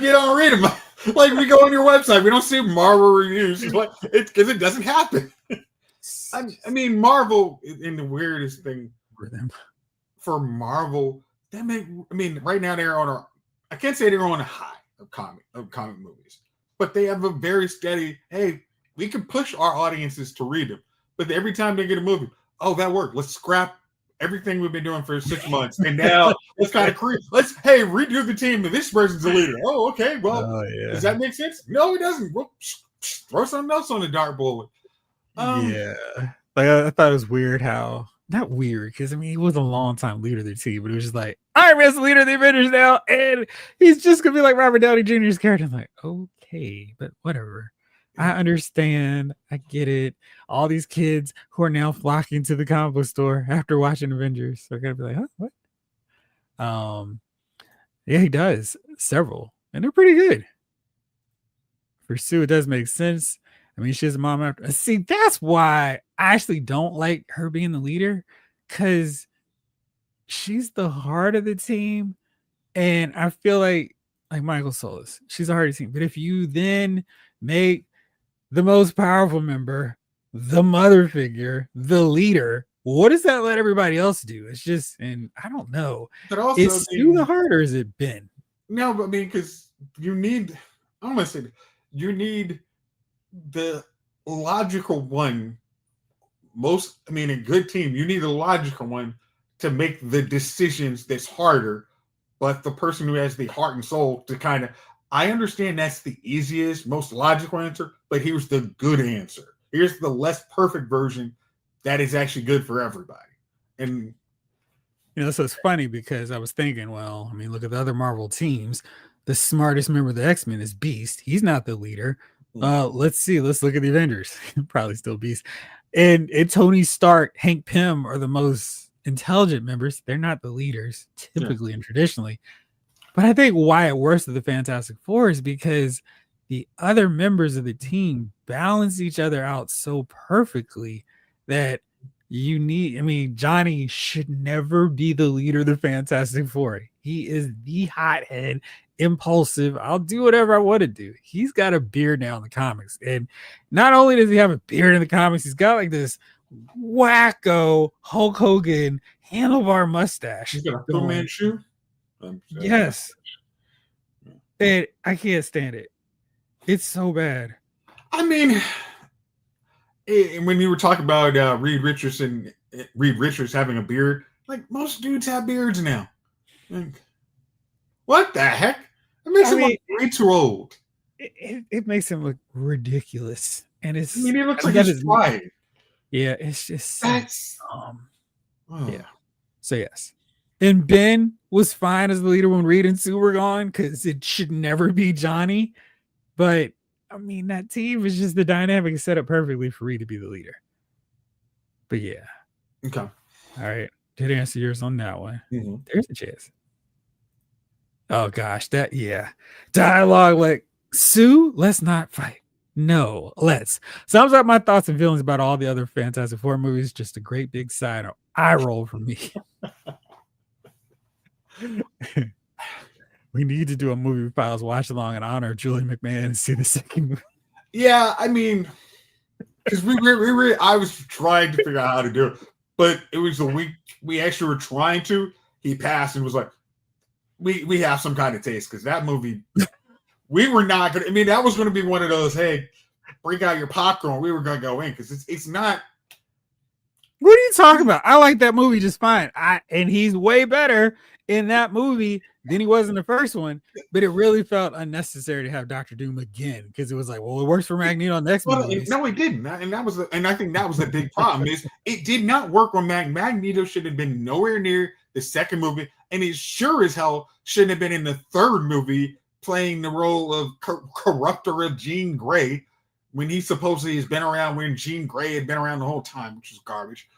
You don't read them. Like we go on your website, we don't see Marvel reviews. It's because it doesn't happen. Marvel in the weirdest thing for Marvel. Right now they're on I can't say they're on a high of comic movies, but they have a very steady. Hey, we can push our audiences to read them, but every time they get a movie, oh, that worked. Let's scrap everything we've been doing for 6 months, and now let's kind of let's redo the team, and this person's the leader. Oh, okay. Well, does that make sense? No, it doesn't. Well, throw something else on the dartboard. Yeah, like I thought it was weird how not weird because I mean he was a long time leader of the team, but it was just like Iron Man's the leader of the Avengers now, and he's just gonna be like Robert Downey Jr.'s character. I'm like, okay, but whatever. I understand. I get it. All these kids who are now flocking to the comic book store after watching Avengers are gonna be like, huh, what? Yeah, he does several, and they're pretty good. For Sue, it does make sense. I mean, she's a mom after. See, that's why I actually don't like her being the leader, because she's the heart of the team, and I feel like Michael Solis, she's the heart of the team. But if you then make the most powerful member, the mother figure, the leader, what does that let everybody else do? It's just, and I don't know. But also, is Sue the heart or is it Ben? No, but I mean, because you need, I'm gonna say, you need the logical one. I mean, a good team, you need a logical one to make the decisions that's harder, but the person who has the heart and soul to kind of, I understand that's the easiest, most logical answer, but here's the good answer. Here's the less perfect version that is actually good for everybody. And so it's funny because I was thinking, well, I mean, look at the other Marvel teams. The smartest member of the X-Men is Beast. He's not the leader. Let's see. Let's look at the Avengers. Probably still Beast. And Tony Stark, Hank Pym are the most intelligent members. They're not the leaders typically and traditionally. But I think why it works with the Fantastic Four is because the other members of the team balance each other out so perfectly that you need, I mean, Johnny should never be the leader of the Fantastic Four. He is the hothead, impulsive. I'll do whatever I want to do. He's got a beard now in the comics. And not only does he have a beard in the comics, he's got like this wacko Hulk Hogan handlebar mustache. He's got a Fu Manchu. Yes. And I can't stand it. It's so bad. I mean, when you were talking about Reed Richards having a beard, like most dudes have beards now. Like, what the heck? It makes him look way too old. It makes him look ridiculous, and it's. I mean, he looks like he's trying. Yeah, it's just. That's. Yeah. So yes, and Ben was fine as the leader when Reed and Sue were gone because it should never be Johnny, but. I mean, that team is just the dynamic set up perfectly for Reed to be the leader. But yeah. Okay. All right. Did answer yours on that one. Mm-hmm. There's a chance. Oh gosh, dialogue like Sue, let's not fight. No, let's. Sums up my thoughts and feelings about all the other Fantastic Four movies. Just a great big side eye roll for me. We need to do a movie files watch along in honor of Julie McMahon and see the second movie. Yeah, I mean, because I was trying to figure out how to do it, but it was the week we actually were trying to. He passed and was like, "We have some kind of taste," because that movie, we were not gonna. I mean, that was going to be one of those. Hey, bring out your popcorn. We were going to go in because it's not. What are you talking about? I like that movie just fine. And he's way better in that movie than he was in the first one, but it really felt unnecessary to have Dr. Doom again because it was like, well, it works for Magneto on the next movie. No, it didn't, and I think that was the big problem. Is it did not work on Magneto. Should have been nowhere near the second movie, and he sure as hell shouldn't have been in the third movie playing the role of corruptor of Jean Grey when he supposedly has been around when Jean Grey had been around the whole time, which is garbage.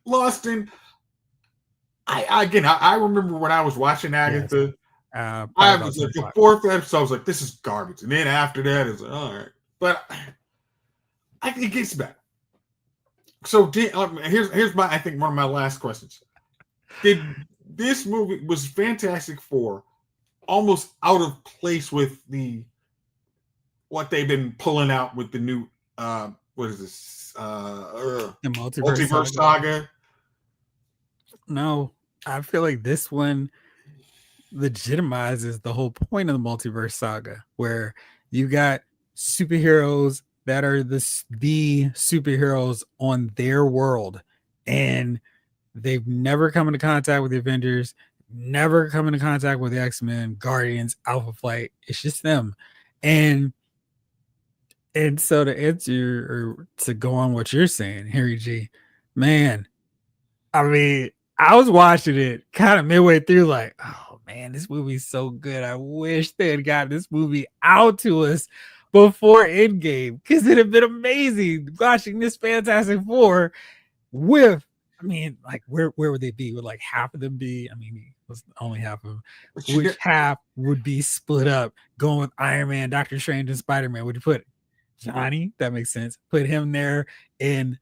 Lost in. I remember when I was watching Agatha. I was like the fourth episode. I was like, "This is garbage," and then after that, it's like, all right. But it gets better. So here's my I think one of my last questions. Did this movie was Fantastic Four almost out of place with what they've been pulling out with the new what is this the multiverse saga? No, I feel like this one legitimizes the whole point of the multiverse saga, where you got superheroes that are the superheroes on their world, and they've never come into contact with the Avengers, never come into contact with the X-Men, Guardians, Alpha Flight. It's just them. And so to answer or to go on what you're saying, Harry G, man, I mean, I was watching it kind of midway through, like, oh man, this movie's so good. I wish they had got this movie out to us before Endgame, because it'd have been amazing watching this Fantastic Four with, I mean, like, where would they be? Would like half of them be? I mean, it was only half of them. Which half would be split up, going with Iron Man, Doctor Strange, and Spider-Man? Would you put Johnny? That makes sense. Put him there in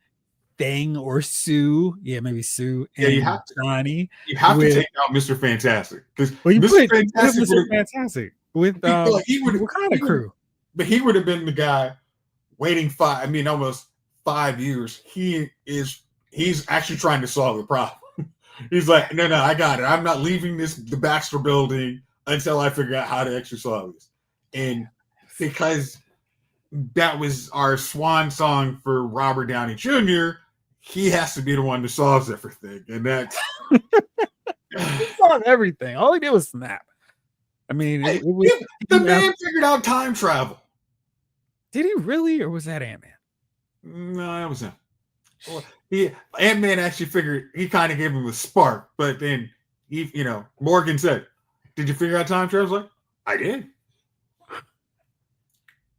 Thing or Sue. Yeah, maybe Sue and Johnny. You have to take out Mr. Fantastic, because you Mr. put Fantastic Mr. Fantastic with what kind of crew? But he would have been the guy waiting almost 5 years. He's actually trying to solve the problem. He's like, no, I got it. I'm not leaving the Baxter building until I figure out how to actually solve this. And because that was our swan song for Robert Downey Jr., he has to be the one that solves everything. And that's he solved everything. All he did was snap. I mean, the man figured out time travel. Did he really, or was that Ant-Man? No, that was him. Ant-Man actually figured, he kind of gave him a spark, but then Morgan said, "Did you figure out time travel?" I was like, "I did."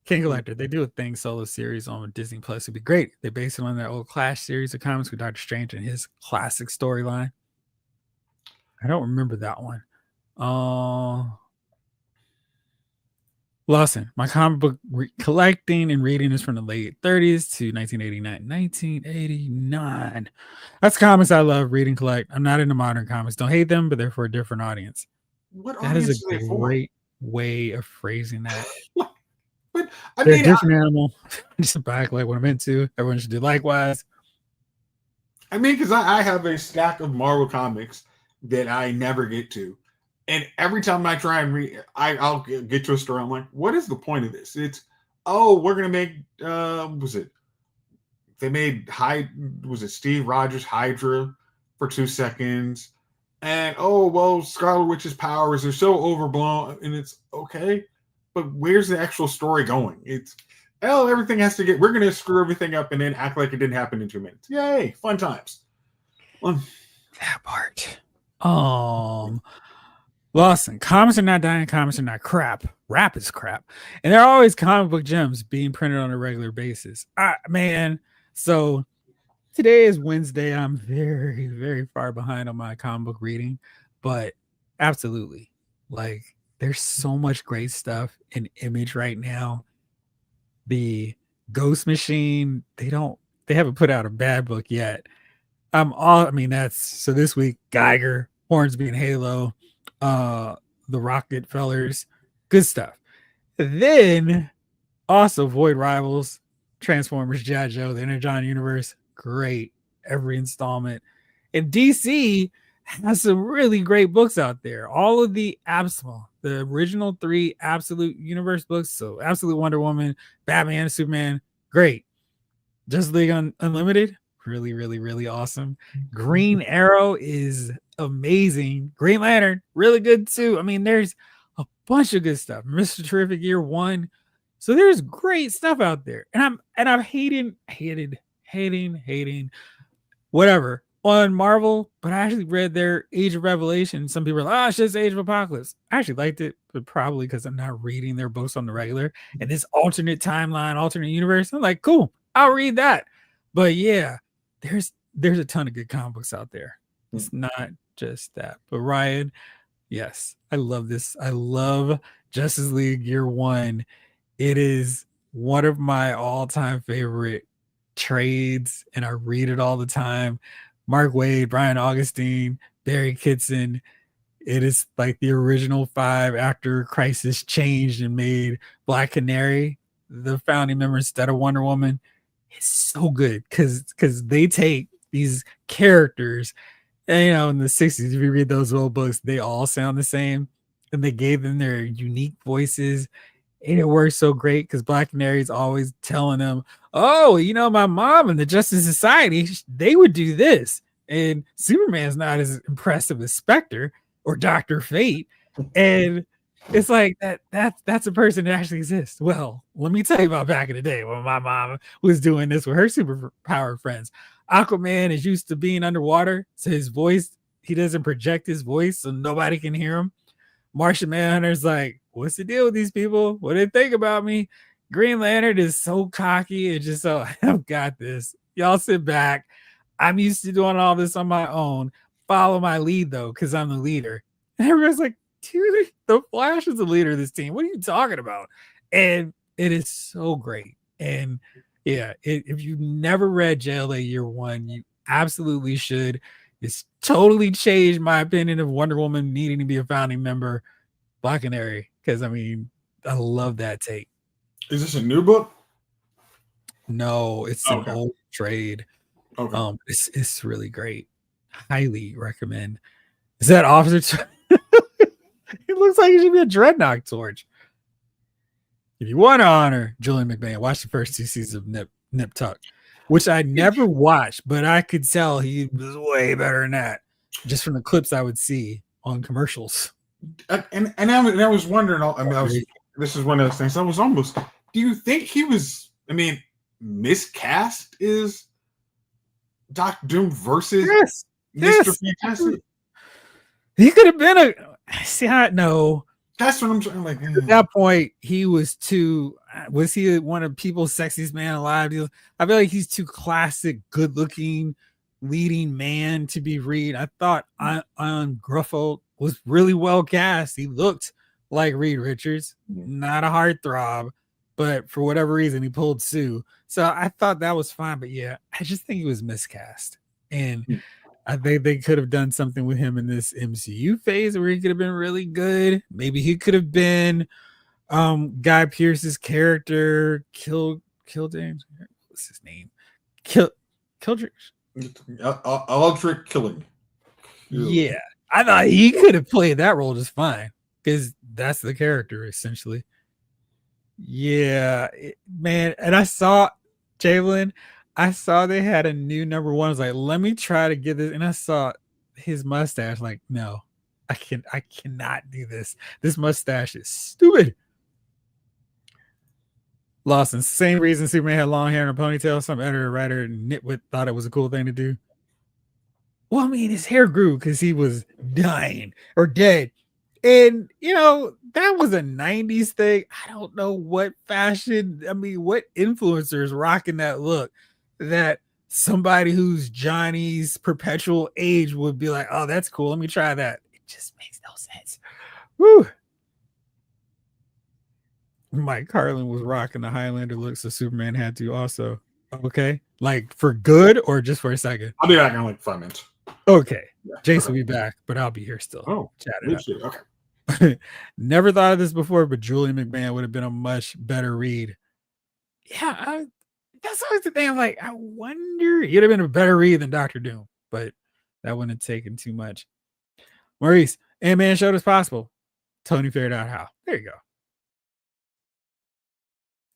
King Collector, they do a Thing solo series on Disney Plus. It'd be great. They base it on that old Clash series of comics with Doctor Strange and his classic storyline. I don't remember that one. Lawson, my comic book collecting and reading is from the late 30s to 1989. 1989. That's comics I love, read and collect. I'm not into modern comics. Don't hate them, but they're for a different audience. That is a great way of phrasing that. But they're a different animal. Just back like what I'm into. Everyone should do likewise. I mean, because I have a stack of Marvel comics that I never get to. And every time I try and read, I'll get to a story. I'm like, what is the point of this? It's, we're going to make, they made Steve Rogers Hydra for 2 seconds. And, Scarlet Witch's powers are so overblown. And it's okay. But where's the actual story going? It's, everything has to we're going to screw everything up and then act like it didn't happen in 2 minutes. Yay, fun times. That part. Lawson, comics are not dying, comics are not crap. Rap is crap. And there are always comic book gems being printed on a regular basis. Man, so today is Wednesday. I'm very, very far behind on my comic book reading, but absolutely. Like, there's so much great stuff in Image right now. The Ghost Machine, they haven't put out a bad book yet. So this week, Geiger, Hornsby and Halo, the Rocket Fellers, good stuff. Then also Void Rivals, Transformers, G.I. Joe, the Energon Universe, great, every installment. And DC has some really great books out there. All of the original 3 Absolute Universe books, so Absolute Wonder Woman, Batman, Superman, great. Justice League Unlimited, really, really, really awesome. Green Arrow is amazing. Green Lantern, really good too. I mean, there's a bunch of good stuff. Mr. Terrific Year 1. So there's great stuff out there. And I'm hating whatever on Marvel, but I actually read their Age of Revelation. Some people are like, it's just Age of Apocalypse. I actually liked it, but probably because I'm not reading their books on the regular. And this alternate timeline, alternate universe, I'm like, cool, I'll read that. But yeah, there's a ton of good comic books out there. It's not just that. But Ryan, yes, I love this. I love Justice League Year 1. It is one of my all-time favorite trades, and I read it all the time. Mark Waid, Brian Augustine, Barry Kitson. It is like the original 5 after Crisis changed and made Black Canary the founding member instead of Wonder Woman. It's so good because they take these characters, and, in the 60s, if you read those old books, they all sound the same, and they gave them their unique voices. And it works so great because Black Canary's always telling them, "Oh, my mom and the Justice Society, they would do this." And Superman's not as impressive as Spectre or Doctor Fate, and it's like that's a person that actually exists. Well, let me tell you about back in the day when my mom was doing this with her superpower friends. Aquaman is used to being underwater, so his voice, he doesn't project his voice, so nobody can hear him. Martian Manhunter's like, what's the deal with these people? What do they think about me? Green Lantern is so cocky and just so, I've got this. Y'all sit back. I'm used to doing all this on my own. Follow my lead though, because I'm the leader. And everyone's like, dude, the Flash is the leader of this team. What are you talking about? And it is so great. And yeah, if you never read JLA Year One, you absolutely should. It's totally changed my opinion of Wonder Woman needing to be a founding member. Black Canary, because I mean, I love that take. Is this a new book? No, it's an old trade. Okay. It's really great. Highly recommend. Is that Officer? It looks like it should be a Dreadnought torch. If you want to honor Julian McMahon, watch the first 2 seasons of Nip Tuck, which I never watched, but I could tell he was way better than that, just from the clips I would see on commercials. And I was wondering. I mean, this is one of those things. I was almost. Do you think he was? I mean, miscast is Doctor Doom versus Mr. Fantastic? He could have been a. See, no. That's what I'm saying. Like at that point, he was too. Was he one of people's sexiest man alive? I feel like he's too classic, good-looking, leading man to be Reed. I thought Ion Gruffo was really well cast. He looked like Reed Richards, not a heartthrob, but for whatever reason, he pulled Sue. So I thought that was fine. But yeah, I just think he was miscast. And I think they could have done something with him in this MCU phase where he could have been really good. Maybe he could have been Guy Pearce's character, Kildane. What's his name? Kildrick. Electric Killing. Yeah, I thought he could have played that role just fine because that's the character essentially. Yeah, man. And I saw Javelin. I saw they had a new number one. I was like, let me try to get this. And I saw his mustache. Like, no, I cannot do this. This mustache is stupid. Lawson, same reason Superman had long hair and a ponytail. Some editor, writer, nitwit thought it was a cool thing to do. Well, I mean, his hair grew because he was dying or dead. And, that was a 90s thing. I don't know what fashion, I mean, what influencers rocking that look that somebody who's Johnny's perpetual age would be like, oh, that's cool. Let me try that. It just makes no sense. Woo. Mike Carlin was rocking the Highlander look, so Superman had to also. Okay. Like for good or just for a second? I'll be back in like 5 minutes. Okay. Yeah, Jason will be back, but I'll be here still. Oh, chatting. Okay. Never thought of this before, but Julian McMahon would have been a much better read. Yeah, that's always the thing. I'm like, I wonder he'd have been a better read than Dr. Doom, but that wouldn't have taken too much. Maurice, Ant-Man showed us possible. Tony figured out how. There you go.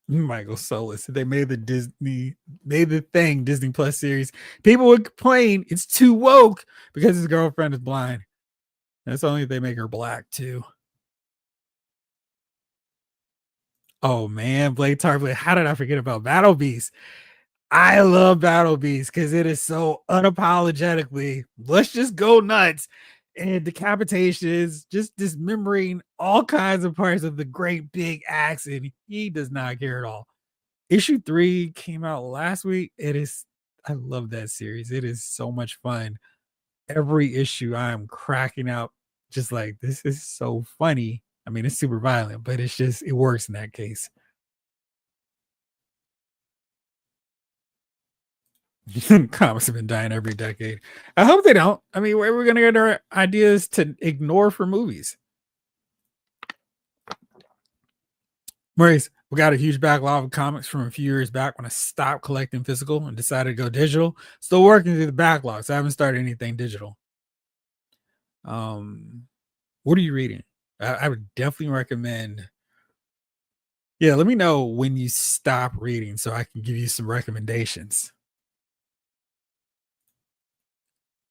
Michael Solis. They made the thing Disney Plus series. People would complain it's too woke because his girlfriend is blind. That's only if they make her black too. Oh man, Blade Tarpley. How did I forget about Battle Beast? I love Battle Beast because it is so unapologetically, let's just go nuts. And decapitations, just dismembering all kinds of parts of the great big axe, and he does not care at all. Issue 3 came out last week. I love that series. It is so much fun. Every issue I am cracking up, just like, this is so funny. I mean, it's super violent, but it works in that case. Comics have been dying every decade. I hope they don't. I mean, where are we going to get our ideas to ignore for movies? Maurice, we got a huge backlog of comics from a few years back when I stopped collecting physical and decided to go digital. Still working through the backlog, so I haven't started anything digital. What are you reading? I would definitely recommend Yeah, let me know when you stop reading so I can give you some recommendations.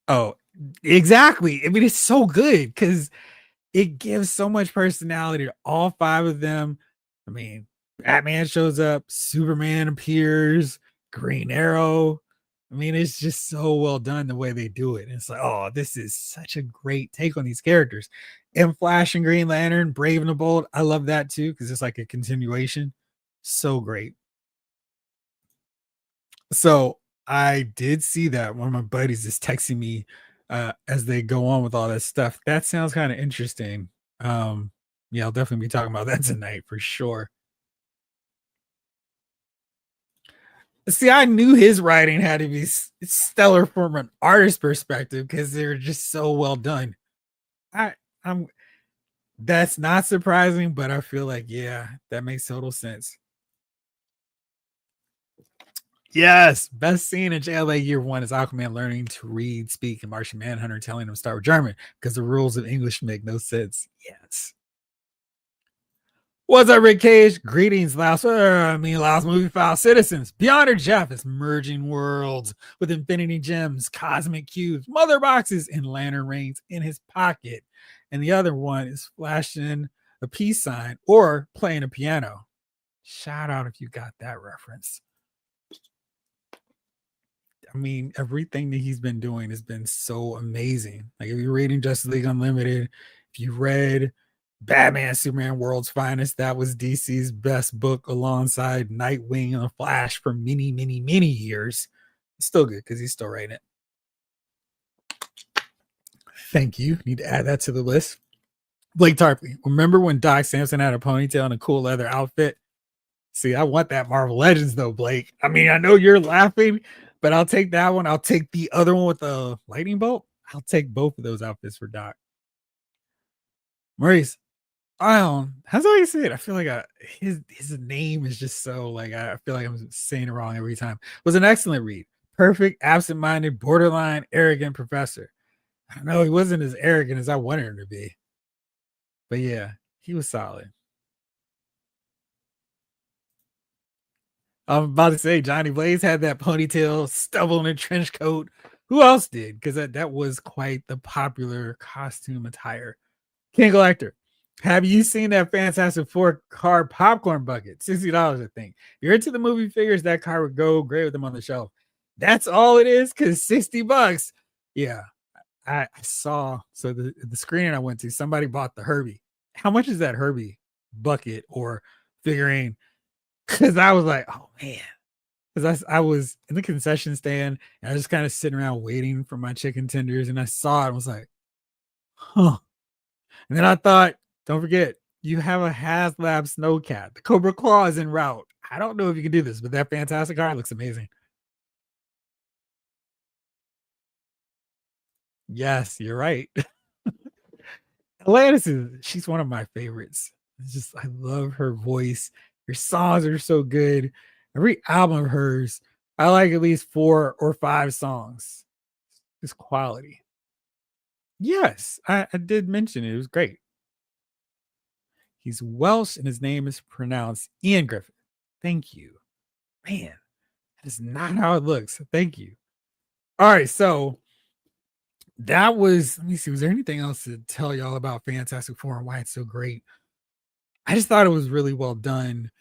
Oh, exactly. I mean, it's so good because it gives so much personality to all five of them. I mean, Batman shows up, Superman appears, Green Arrow. I mean, it's just so well done the way they do it. And it's like, oh, this is such a great take on these characters. And Flash and Green Lantern, Brave and the Bold. I love that too because it's like a continuation. So great. So I did see that one of my buddies is texting me as they go on with all that stuff. That sounds kind of interesting. Yeah, I'll definitely be talking about that tonight for sure. See, I knew his writing had to be stellar from an artist perspective because they were just so well done. I, I'm that's not surprising, but I feel like yeah, that makes total sense. Yes, best scene in JLA Year One is Aquaman learning to read, speak, and Martian Manhunter telling him to start with German because the rules of English make no sense. Yes. What's up, Rick Cage? Greetings, Last Movie File citizens. Beyond or Jeff is merging worlds with infinity gems, cosmic cubes, mother boxes, and lantern rings in his pocket. And the other one is flashing a peace sign or playing a piano. Shout out if you got that reference. I mean, everything that he's been doing has been so amazing. Like if you're reading Justice League Unlimited, if you read Batman, Superman, World's Finest, that was DC's best book alongside Nightwing and the Flash for many, many, many years. It's still good because he's still writing it. Thank you. Need to add that to the list. Blake Tarpley. Remember when Doc Samson had a ponytail and a cool leather outfit? See, I want that Marvel Legends though, Blake. I mean, I know you're laughing, but I'll take that one. I'll take the other one with the lightning bolt. I'll take both of those outfits for Doc. Maurice, how's how you say it? I feel like his name is just so like I feel like I'm saying it wrong every time. It was an excellent read. Perfect, absent-minded, borderline, arrogant professor. I know he wasn't as arrogant as I wanted him to be, but yeah, he was solid. I'm about to say Johnny Blaze had that ponytail, stubble, and a trench coat. Who else did? Because that was quite the popular costume attire. King Collector. Have you seen that Fantastic Four car popcorn bucket? $60, I think. If you're into the movie figures, that car would go great with them on the shelf. That's all it is, because $60. Yeah. I saw so the screening I went to, somebody bought the Herbie. How much is that Herbie bucket or figurine? Because I was like, oh man, because I was in the concession stand and I was just kind of sitting around waiting for my chicken tenders, and I saw it and was like, huh. And then I thought, don't forget, you have a HasLab Snowcat. The Cobra Claw is en route. I don't know if you can do this, but that fantastic car looks amazing. Yes, you're right. Atlantis she's one of my favorites. It's just I love her voice. Her songs are so good. Every album of hers, I like at least 4 or 5 songs. It's quality. Yes, I did mention it. It was great. He's Welsh and his name is pronounced Ian Griffith. Thank you. Man, that is not how it looks. Thank you. All right, so that was let me see, was there anything else to tell y'all about Fantastic Four and why it's so great? I just thought it was really well done.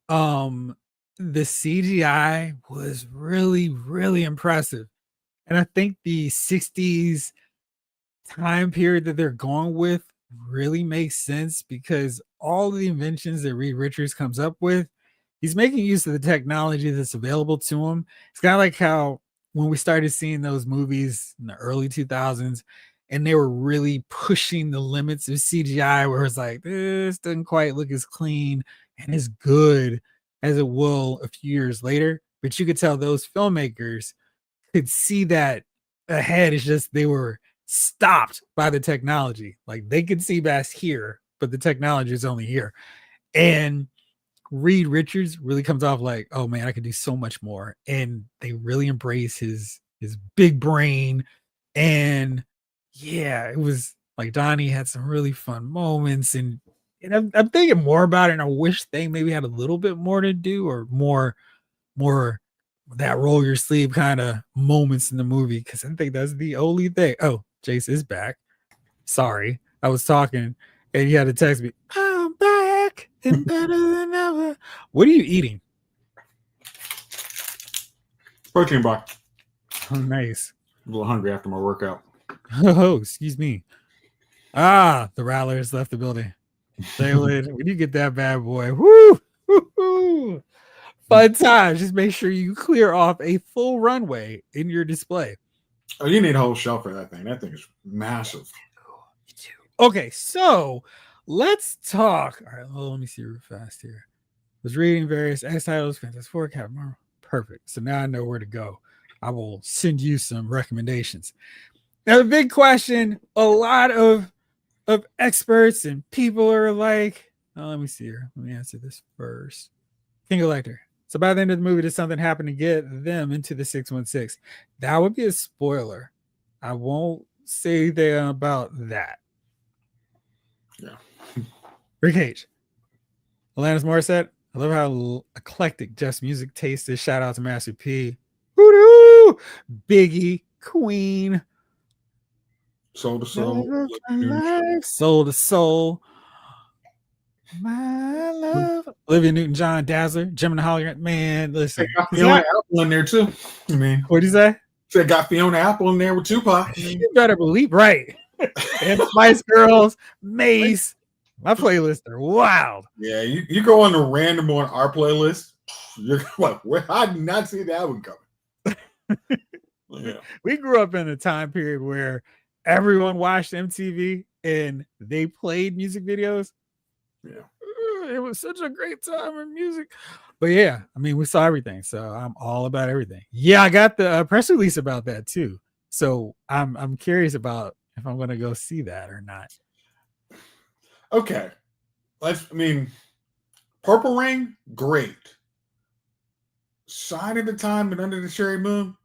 Um, the CGI was really, really impressive. And I think the 60s time period that they're going with really makes sense because all the inventions that Reed Richards comes up with, he's making use of the technology that's available to him. It's kind of like how when we started seeing those movies in the early 2000s and they were really pushing the limits of CGI where it's like this doesn't quite look as clean and as good as it will a few years later, but you could tell those filmmakers could see that ahead. It's just they were stopped by the technology. Like they could see past here, but the technology is only here. And Reed Richards really comes off like, oh man, I could do so much more. And they really embrace his big brain. And yeah, it was like Donnie had some really fun moments, and and I'm thinking more about it, and I wish they maybe had a little bit more to do, or more that roll your sleeve kind of moments in the movie, because I think that's the only thing. Oh, Jace is back. Sorry, I was talking and you had to text me. I'm back and better than ever. What are you eating? Protein bar. Oh, nice. I'm a little hungry after my workout. Oh, excuse me. Ah, the Rattlers left the building. Jalen, when you get that bad boy, woo, woo, fun times. Just make sure you clear off a full runway in your display. Oh, you need a whole shelf for that thing. That thing is massive. Okay, so let's talk. All right, well, let me see real fast here. Was reading various X titles, Fantastic Four, Captain Marvel. Perfect. So now I know where to go. I will send you some recommendations. Now, the big question, a lot of experts and people are like, oh, let me see here. Let me answer this first. King Elector. So by the end of the movie, did something happen to get them into the 616? That would be a spoiler. I won't say anything about that. Yeah. Rick Cage. Alanis Morissette. I love how eclectic Jeff's music taste is. Shout out to Master P. Woo-doo! Biggie, Queen. Soul to soul. Soul to soul. My love. Olivia Newton-John, Dazzler, Gemini Hologram. Man, listen. Got Fiona Apple in there too. I mean, what'd you say? Said got Fiona Apple in there with Tupac. I mean, you better believe, right? And Spice Girls, Mace. My playlists are wild. Yeah, you go on the random on our playlist. You're like, where I did not see that one coming. Yeah. We grew up in a time period where everyone watched MTV and they played music videos. Yeah. It was such a great time in music. But yeah, I mean, we saw everything. So I'm all about everything. Yeah, I got the press release about that too. So I'm curious about if I'm going to go see that or not. Okay. Purple Rain, great. Sign of the Time and Under the Cherry Moon.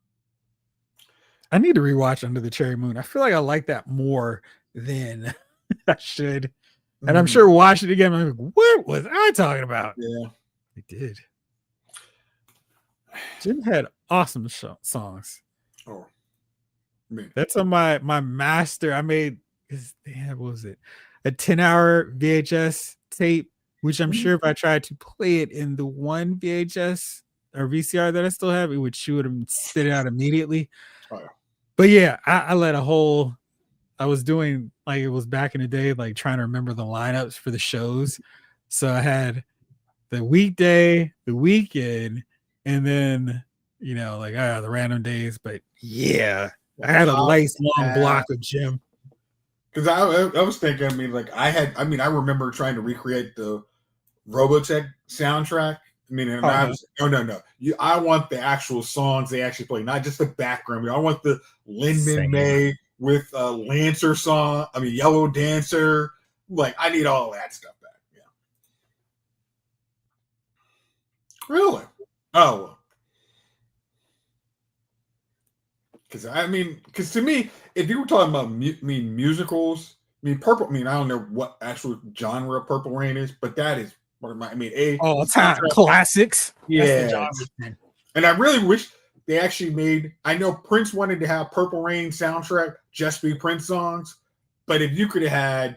I need to rewatch Under the Cherry Moon. I feel like I like that more than I should. And I'm sure watch it again. I'm like, what was I talking about? Yeah. I did. Jim had awesome songs. Oh. That's on my master. I made, what was it? A 10-hour VHS tape, which I'm sure if I tried to play it in the one VHS or VCR that I still have, it would shoot and spit it out immediately. Oh, yeah. But yeah, I let I was doing, like, it was back in the day, like trying to remember the lineups for the shows. So I had the weekday, the weekend, and then, the random days. But yeah, I had a nice long block of Jim. Because I was thinking, I remember trying to recreate the Robotech soundtrack. No. I want the actual songs they actually play, not just the background. I want the Lin May with Lancer song. Yellow Dancer. Like, I need all that stuff back. Yeah. Really? Oh. Because to me, if you were talking about musicals, Purple. I don't know what actual genre Purple Rain is, but that is one of my. All time classics. Yeah, and I really wish they actually made. I know Prince wanted to have Purple Rain soundtrack just be Prince songs, but if you could have had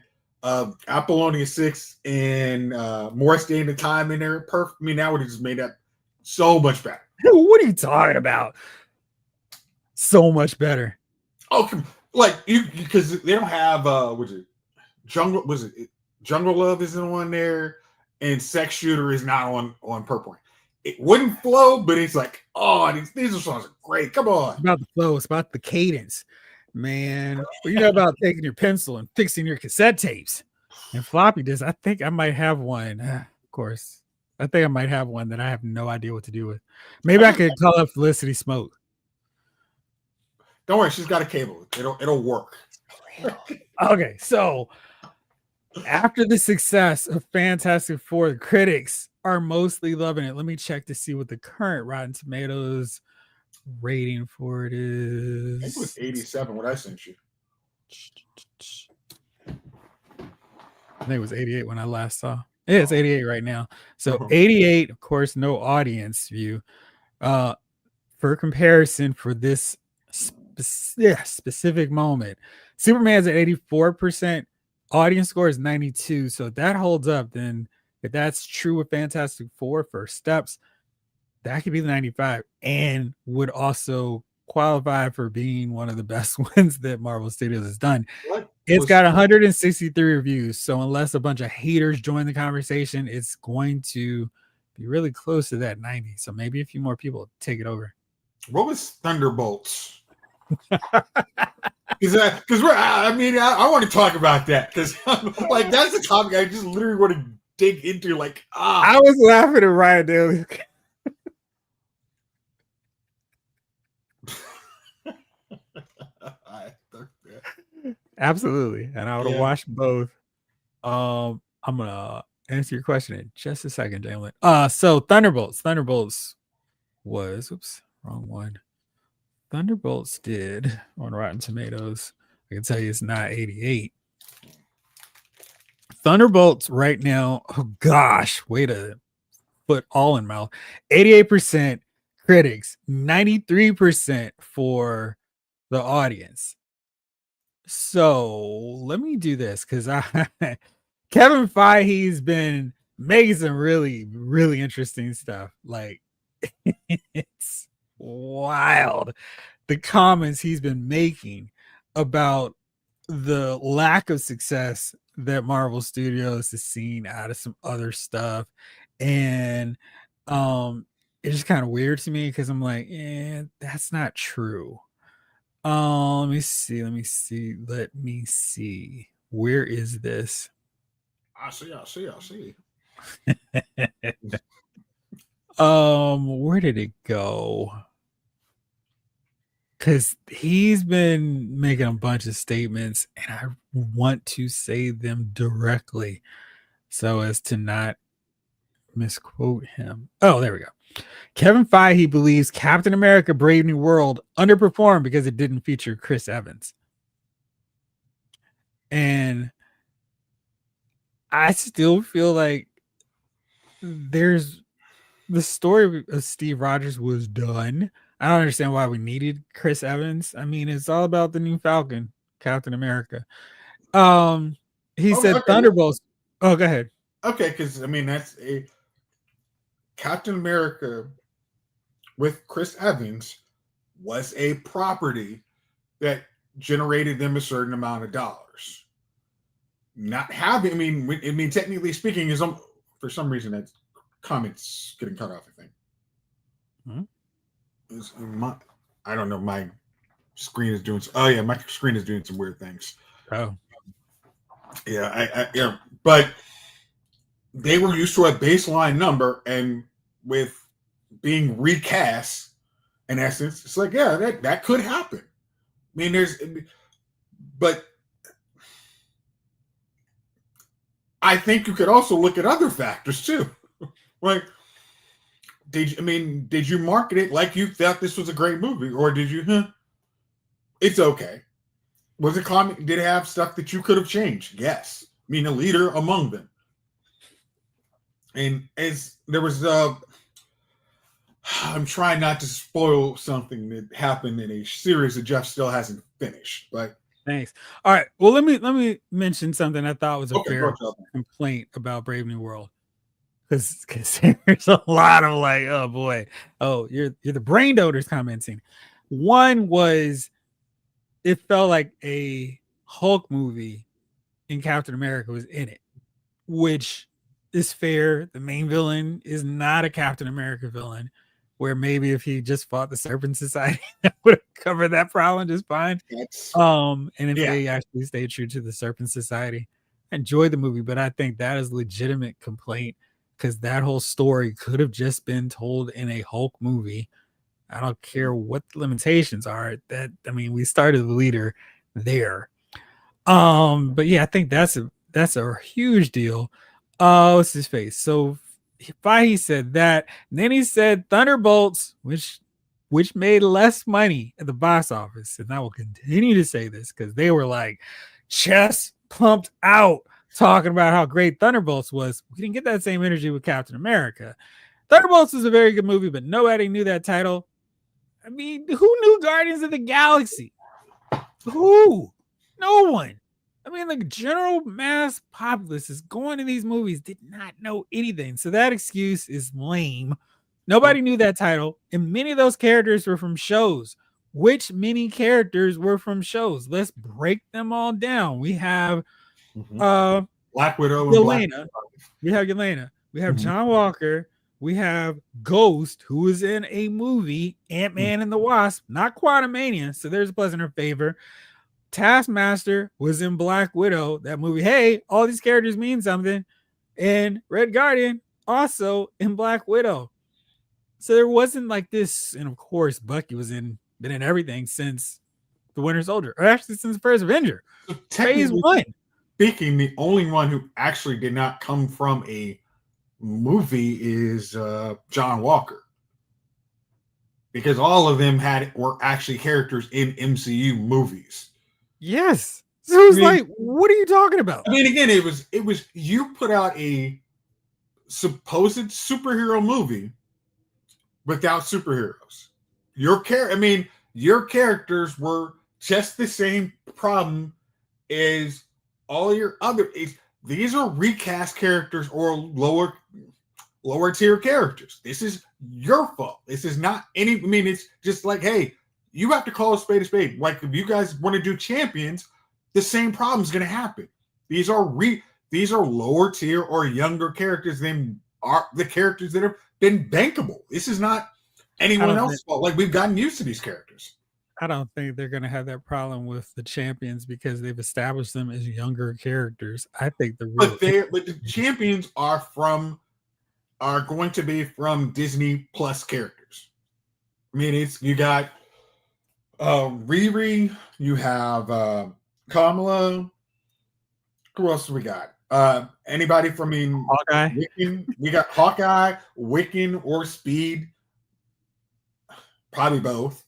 Apollonia 6 and Morris Day and the Time in there, perfect. That would have just made that so much better. What are you talking about? So much better. Oh, because they don't have Jungle Love isn't on there, and Sex Shooter is not on Purple Rain. It wouldn't flow, but it's like, oh, these songs are great. Come on. It's about the flow, it's about the cadence. Man, you know about taking your pencil and fixing your cassette tapes and floppy disks. I think I might have one. Of course. I think I might have one that I have no idea what to do with. Maybe I could call up Felicity Smoke. Don't worry, she's got a cable. It'll work. Okay, so after the success of Fantastic Four, the critics are mostly loving it. Let me check to see what the current Rotten Tomatoes rating for it is. I think it was 87 what I sent you. I think it was 88 when I last saw. Yeah, it's Oh, 88 right now. So uh-huh. 88, of course, no audience view. For comparison, for this specific moment, Superman's at 84%. Audience score is 92. So if that holds up, then if that's true with Fantastic Four for steps, that could be the 95 and would also qualify for being one of the best ones that Marvel Studios has done. What It's was got 163 reviews. So unless a bunch of haters join the conversation, it's going to be really close to that 90. So maybe a few more people take it over. Thunderbolts? Because I want to talk about that because like that's the topic I just literally want to dig into. Like, I was laughing at Ryan Daly. Absolutely, and I would have watched both. I'm gonna answer your question in just a second, Jalen. So Thunderbolts was wrong one. Thunderbolts did on Rotten Tomatoes. I can tell you it's not 88. Thunderbolts right now, oh gosh, way to put all in mouth. 88% critics, 93% for the audience. So let me do this because Kevin Feige's been making some really, really interesting stuff. Like it's wild the comments he's been making about the lack of success that Marvel Studios has seen out of some other stuff. And it's just kind of weird to me because I'm like, that's not true. Let me see. Where is this? I see. Where did it go? Because he's been making a bunch of statements and I want to say them directly so as to not misquote him. Oh, there we go. Kevin Feige believes Captain America Brave New World underperformed because it didn't feature Chris Evans. And I still feel like there's the story of Steve Rogers was done. I don't understand why we needed Chris Evans. I mean, it's all about the new Falcon, Captain America. He said Okay. Thunderbolts. Oh, go ahead. Okay, because I mean that's a Captain America with Chris Evans was a property that generated them a certain amount of dollars. Not having, I mean, technically speaking, is for some reason that comments getting cut off. I think. I don't know. My screen is doing. Oh yeah, my screen is doing some weird things. Oh, yeah. But they were used to a baseline number, and with being recast, in essence, it's like that could happen. I mean, but I think you could also look at other factors too. Like, did you market it like you thought this was a great movie, or did you? It's okay. Was it comic? Did it have stuff that you could have changed? Yes. I mean, a leader among them. And as there was, I'm trying not to spoil something that happened in a series that Jeff still hasn't finished, but. Thanks. All right. Well, let me mention something I thought was a fair go complaint about Brave New World. Because there's a lot of like, oh boy, oh you're the brain donors commenting. One was it felt like a Hulk movie and Captain America was in it, which is fair. The main villain is not a Captain America villain. Where maybe if he just fought the Serpent Society, that would have covered that problem just fine. And if they actually stayed true to the Serpent Society, I enjoyed the movie, but I think that is a legitimate complaint because that whole story could have just been told in a Hulk movie. I don't care what the limitations are. We started the leader there. But yeah, I think that's a huge deal. What's his face? So Feige said that, and then he said Thunderbolts, which made less money at the box office, and I will continue to say this because they were like chest pumped out talking about how great Thunderbolts was. We didn't get that same energy with Captain America. Thunderbolts was a very good movie, but nobody knew that title. I mean, who knew Guardians of the Galaxy? Who? No one. I mean, the general mass populace is going to these movies, did not know anything. So that excuse is lame. Nobody knew that title, and many of those characters were from shows. Which many characters were from shows? Let's break them all down. We have Black Widow and Yelena. We have Yelena. We have John Walker. We have Ghost, who is in a movie, Ant-Man and the Wasp, not Quantumania, so there's a plus in her favor. Taskmaster was in Black Widow, that movie. Hey, all these characters mean something. And Red Guardian, also in Black Widow. So there wasn't like this, and of course, Bucky been in everything since the Winter Soldier, or actually since the first Avenger. So Phase 1. Speaking, the only one who actually did not come from a movie is John Walker, because all of them were actually characters in MCU movies. Yes. So it was like, what are you talking about? I mean, again, it was you put out a supposed superhero movie without superheroes. Your characters were just the same problem as all your other. These are recast characters or lower tier characters. This is your fault. This is not any. I mean, it's just like, hey, you have to call a spade a spade. Like, if you guys want to do Champions, the same problem is going to happen. These are lower tier or younger characters than are the characters that have been bankable. This is not anyone else's fault. Like, we've gotten used to these characters. I don't think they're going to have that problem with the Champions because they've established them as younger characters. I think but the Champions are going to be from Disney Plus characters. I mean, you got Riri, you have Kamala. Who else do we got? Anybody from Hawkeye? Wiccan? We got Hawkeye, Wiccan, or Speed. Probably both.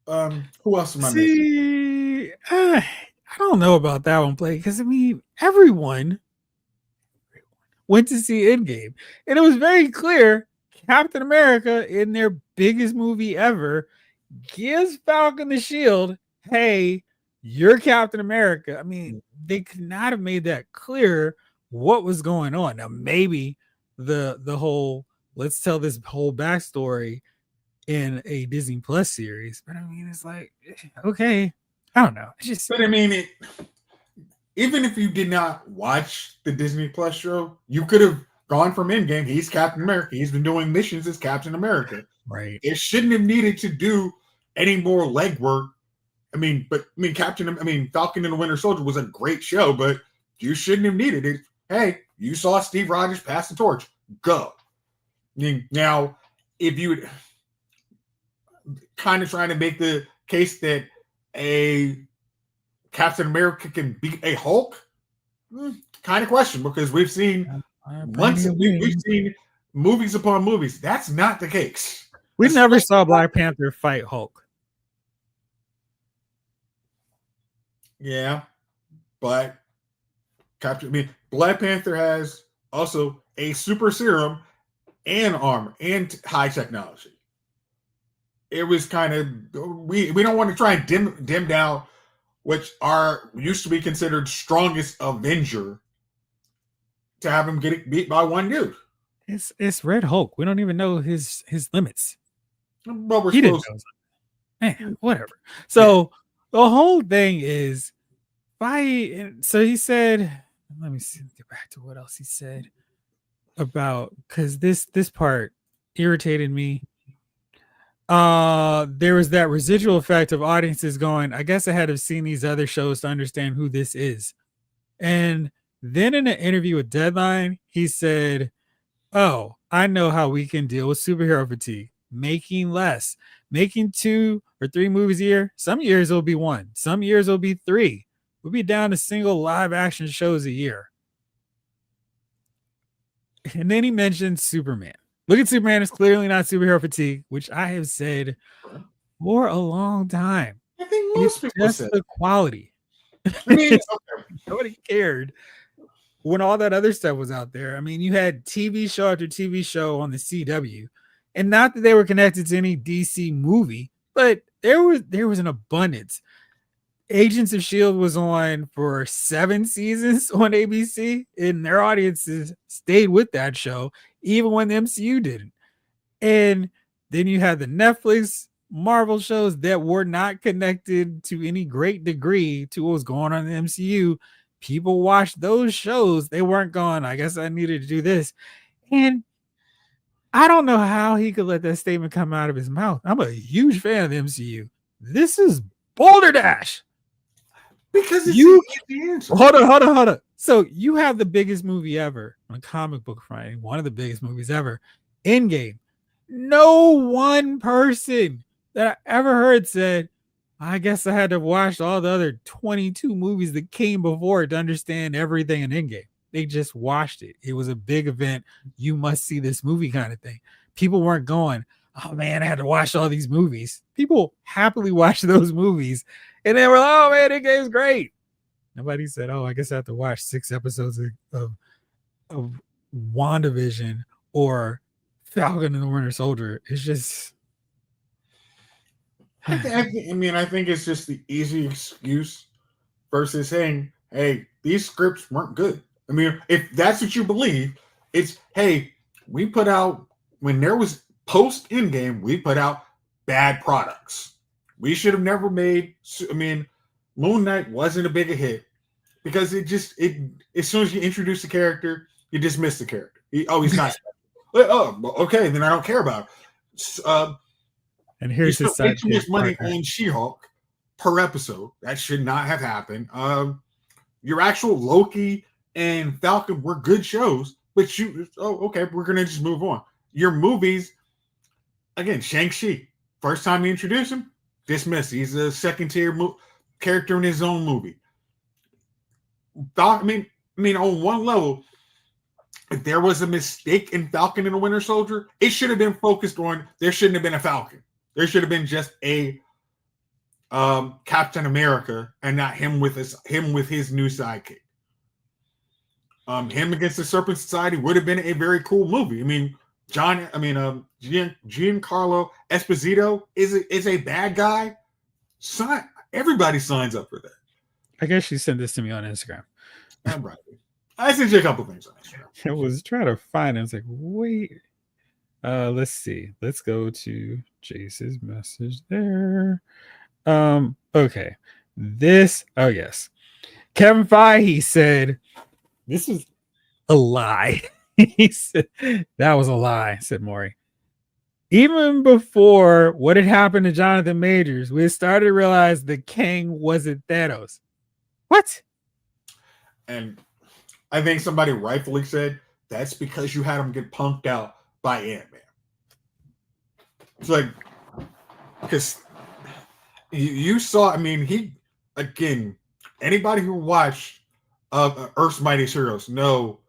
Who else am I missing? I don't know about that one, Blake, because I mean, everyone went to see Endgame, and it was very clear Captain America, in their biggest movie ever, gives Falcon the shield. Hey, you're Captain America. I mean, they could not have made that clear what was going on. Now, maybe the whole let's tell this whole backstory in a Disney Plus series, but I mean, it's like, okay, I don't know. It's just, but I mean, even if you did not watch the Disney Plus show, you could have gone from Endgame. He's Captain America. He's been doing missions as Captain America. Right. It shouldn't have needed to do any more legwork. Falcon and the Winter Soldier was a great show, but you shouldn't have needed it. Hey, you saw Steve Rogers pass the torch. Go. Now, if you would kind of trying to make the case that a Captain America can beat a Hulk, kind of question, because we've seen we've seen movies upon movies. That's not the case. We never saw Black Panther fight Hulk. Yeah, but Black Panther has also a super serum and armor and high technology. It was kind of we don't want to try and dim down which used to be considered strongest Avenger to have him get beat by one dude. It's Red Hulk. We don't even know his limits. But we're he didn't know. Man, whatever. So the whole thing is so he said, let me see, get back to what else he said about, because this part irritated me. There was that residual effect of audiences going, I guess I had to have seen these other shows to understand who this is. And then in an interview with Deadline, he said, oh, I know how we can deal with superhero fatigue. Making less, making 2 or 3 movies a year. Some years it'll be 1. Some years it'll be 3. We'll be down to single live action shows a year. And then he mentioned Superman. Look at Superman is clearly not superhero fatigue, which I have said for a long time. I think most people just said the quality. I mean, okay. Nobody cared when all that other stuff was out there. I mean, you had TV show after TV show on the CW, and not that they were connected to any DC movie, but there was an abundance. Agents of Shield was on for 7 seasons on ABC, and their audiences stayed with that show even when the MCU didn't. And then you had the Netflix Marvel shows that were not connected to any great degree to what was going on in the MCU. People watched those shows. They weren't going, I guess I needed to do this. And I don't know how he could let that statement come out of his mouth. I'm a huge fan of the MCU. This is Boulder Dash. Because it's You the easy answer. hold on. So you have the biggest movie ever on a comic book front, one of the biggest movies ever, Endgame. No one person that I ever heard said, I guess I had to watch all the other 22 movies that came before it to understand everything in Endgame. They just watched it. It was a big event. You must see this movie kind of thing. People weren't going, oh man, I had to watch all these movies. People happily watched those movies. And they were like, oh man, Endgame's great. Nobody said, oh, I guess I have to watch 6 episodes of WandaVision or Falcon and the Winter Soldier. It's just. I think it's just the easy excuse versus saying, hey, these scripts weren't good. I mean, if that's what you believe, it's, hey, we put out, when there was post Endgame, we put out bad products. We should have never made, Moon Knight wasn't a big a hit because as soon as you introduce the character, you dismiss the character. He's not. Oh, okay, then I don't care about it. And here's his side. Too much money on She-Hulk per episode. That should not have happened. Your actual Loki and Falcon were good shows, but okay, we're gonna just move on. Your movies, again, Shang-Chi. First time you introduce him, dismiss. He's a second-tier character in his own movie. I mean, on one level, if there was a mistake in Falcon and the Winter Soldier, it should have been focused on. There shouldn't have been a Falcon. There should have been just a Captain America, and not him with his new sidekick. Him against the Serpent Society would have been a very cool movie. I mean, Giancarlo Esposito is a bad guy. Everybody signs up for that. I guess you sent this to me on Instagram. I'm right. I sent you a couple things on Instagram. I was trying to find it. I was like, wait. Let's see. Let's go to Jace's message there. Okay. Oh yes. Kevin Feige, he said, this was a lie. He said, that was a lie, said Maury. Even before what had happened to Jonathan Majors, we had started to realize that Kang wasn't Thanos. What? And I think somebody rightfully said, that's because you had him get punked out by Ant-Man. It's like, because you saw, anybody who watched Earth's Mightiest Heroes know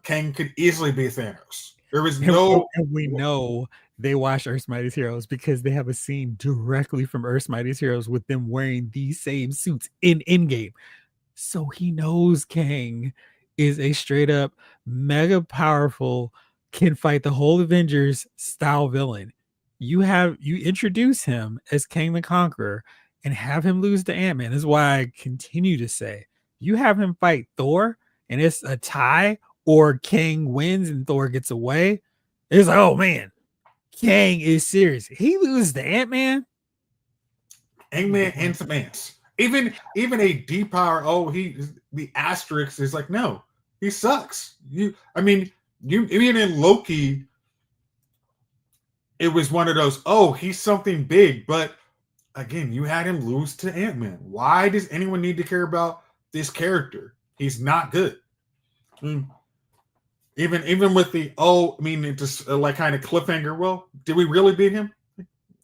Kang could easily be Thanos. There was no... And we know they watch Earth's Mightiest Heroes because they have a scene directly from Earth's Mightiest Heroes with them wearing these same suits in Endgame. So he knows Kang is a straight up mega powerful, can fight the whole Avengers style villain. You introduce him as Kang the Conqueror and have him lose to Ant-Man. This is why I continue to say, you have him fight Thor and it's a tie, or Kang wins and Thor gets away. It's like, oh man, Kang is serious. He loses to Ant-Man. Ant-Man and some ants. Even a D-power, the asterisk is like, no, he sucks. Even in Loki, it was one of those, he's something big, but again, you had him lose to Ant-Man. Why does anyone need to care about this character? He's not good. Even with the it just like kind of cliffhanger. Well, did we really beat him?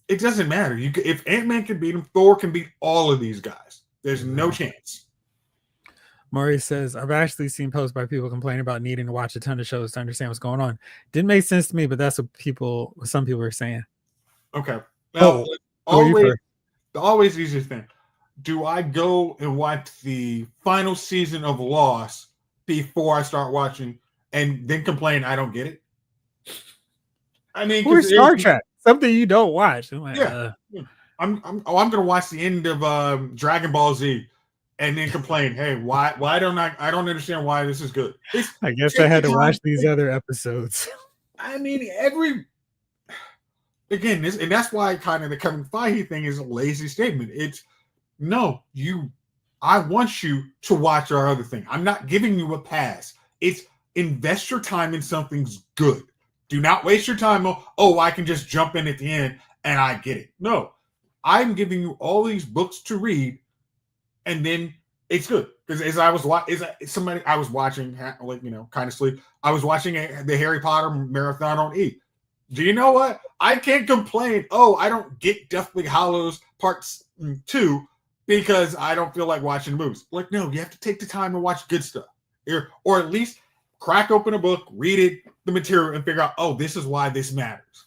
It doesn't matter. If Ant-Man can beat him, Thor can beat all of these guys. There's no chance. Murray says, I've actually seen posts by people complaining about needing to watch a ton of shows to understand what's going on. Didn't make sense to me, but that's what some people are saying. Okay. Now, always the easiest thing. do I go and watch the final season of Lost before I start watching and then complain I don't get it? I mean, Or because Star Trek, something you don't watch. I'm like, yeah, yeah. I'm gonna watch the end of Dragon Ball Z and then complain, hey, why don't I don't understand why this is good. It's I guess I take the had to time. watch these other episodes. I mean, again, this and that's why kind of the Kevin Feige thing is a lazy statement. It's no, I want you to watch our other thing. I'm not giving you a pass. It's invest your time in something's good. Do not waste your time. Oh, I can just jump in at the end and I get it. No, I'm giving you all these books to read, and then it's good. Because as I was somebody I was watching, like kind of sleep. I was watching the Harry Potter marathon on E. Do you know what? I can't complain. Oh, I don't get Deathly Hallows Parts 2 because I don't feel like watching movies. Like, no, you have to take the time to watch good stuff. Or at least crack open a book, read it, the material, and figure out, oh, this is why this matters.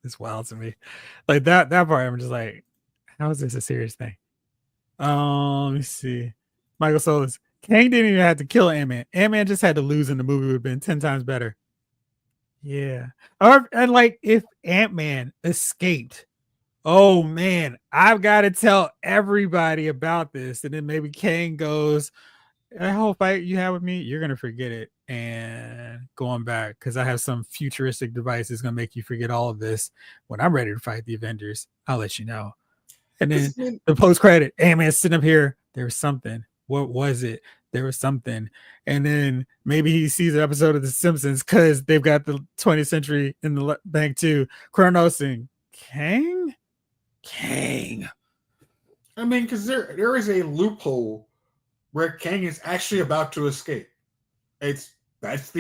It's wild to me. Like that part, I'm just like, how is this a serious thing? Let me see. Michael Solis. Kang didn't even have to kill Ant-Man. Ant-Man just had to lose and the movie would have been 10 times better. Yeah. And like if Ant-Man escaped, oh man, I've got to tell everybody about this. And then maybe Kang goes, that whole fight you had with me, you're gonna forget it. And going back, because I have some futuristic device that's gonna make you forget all of this. When I'm ready to fight the Avengers, I'll let you know. And then the post credit, hey man, sitting up here, there was something. What was it? There was something. And then maybe he sees an episode of The Simpsons because they've got the 20th century in the bank too. Kronos and Kang? I mean, because there is a loophole where Kang is actually about to escape. It's let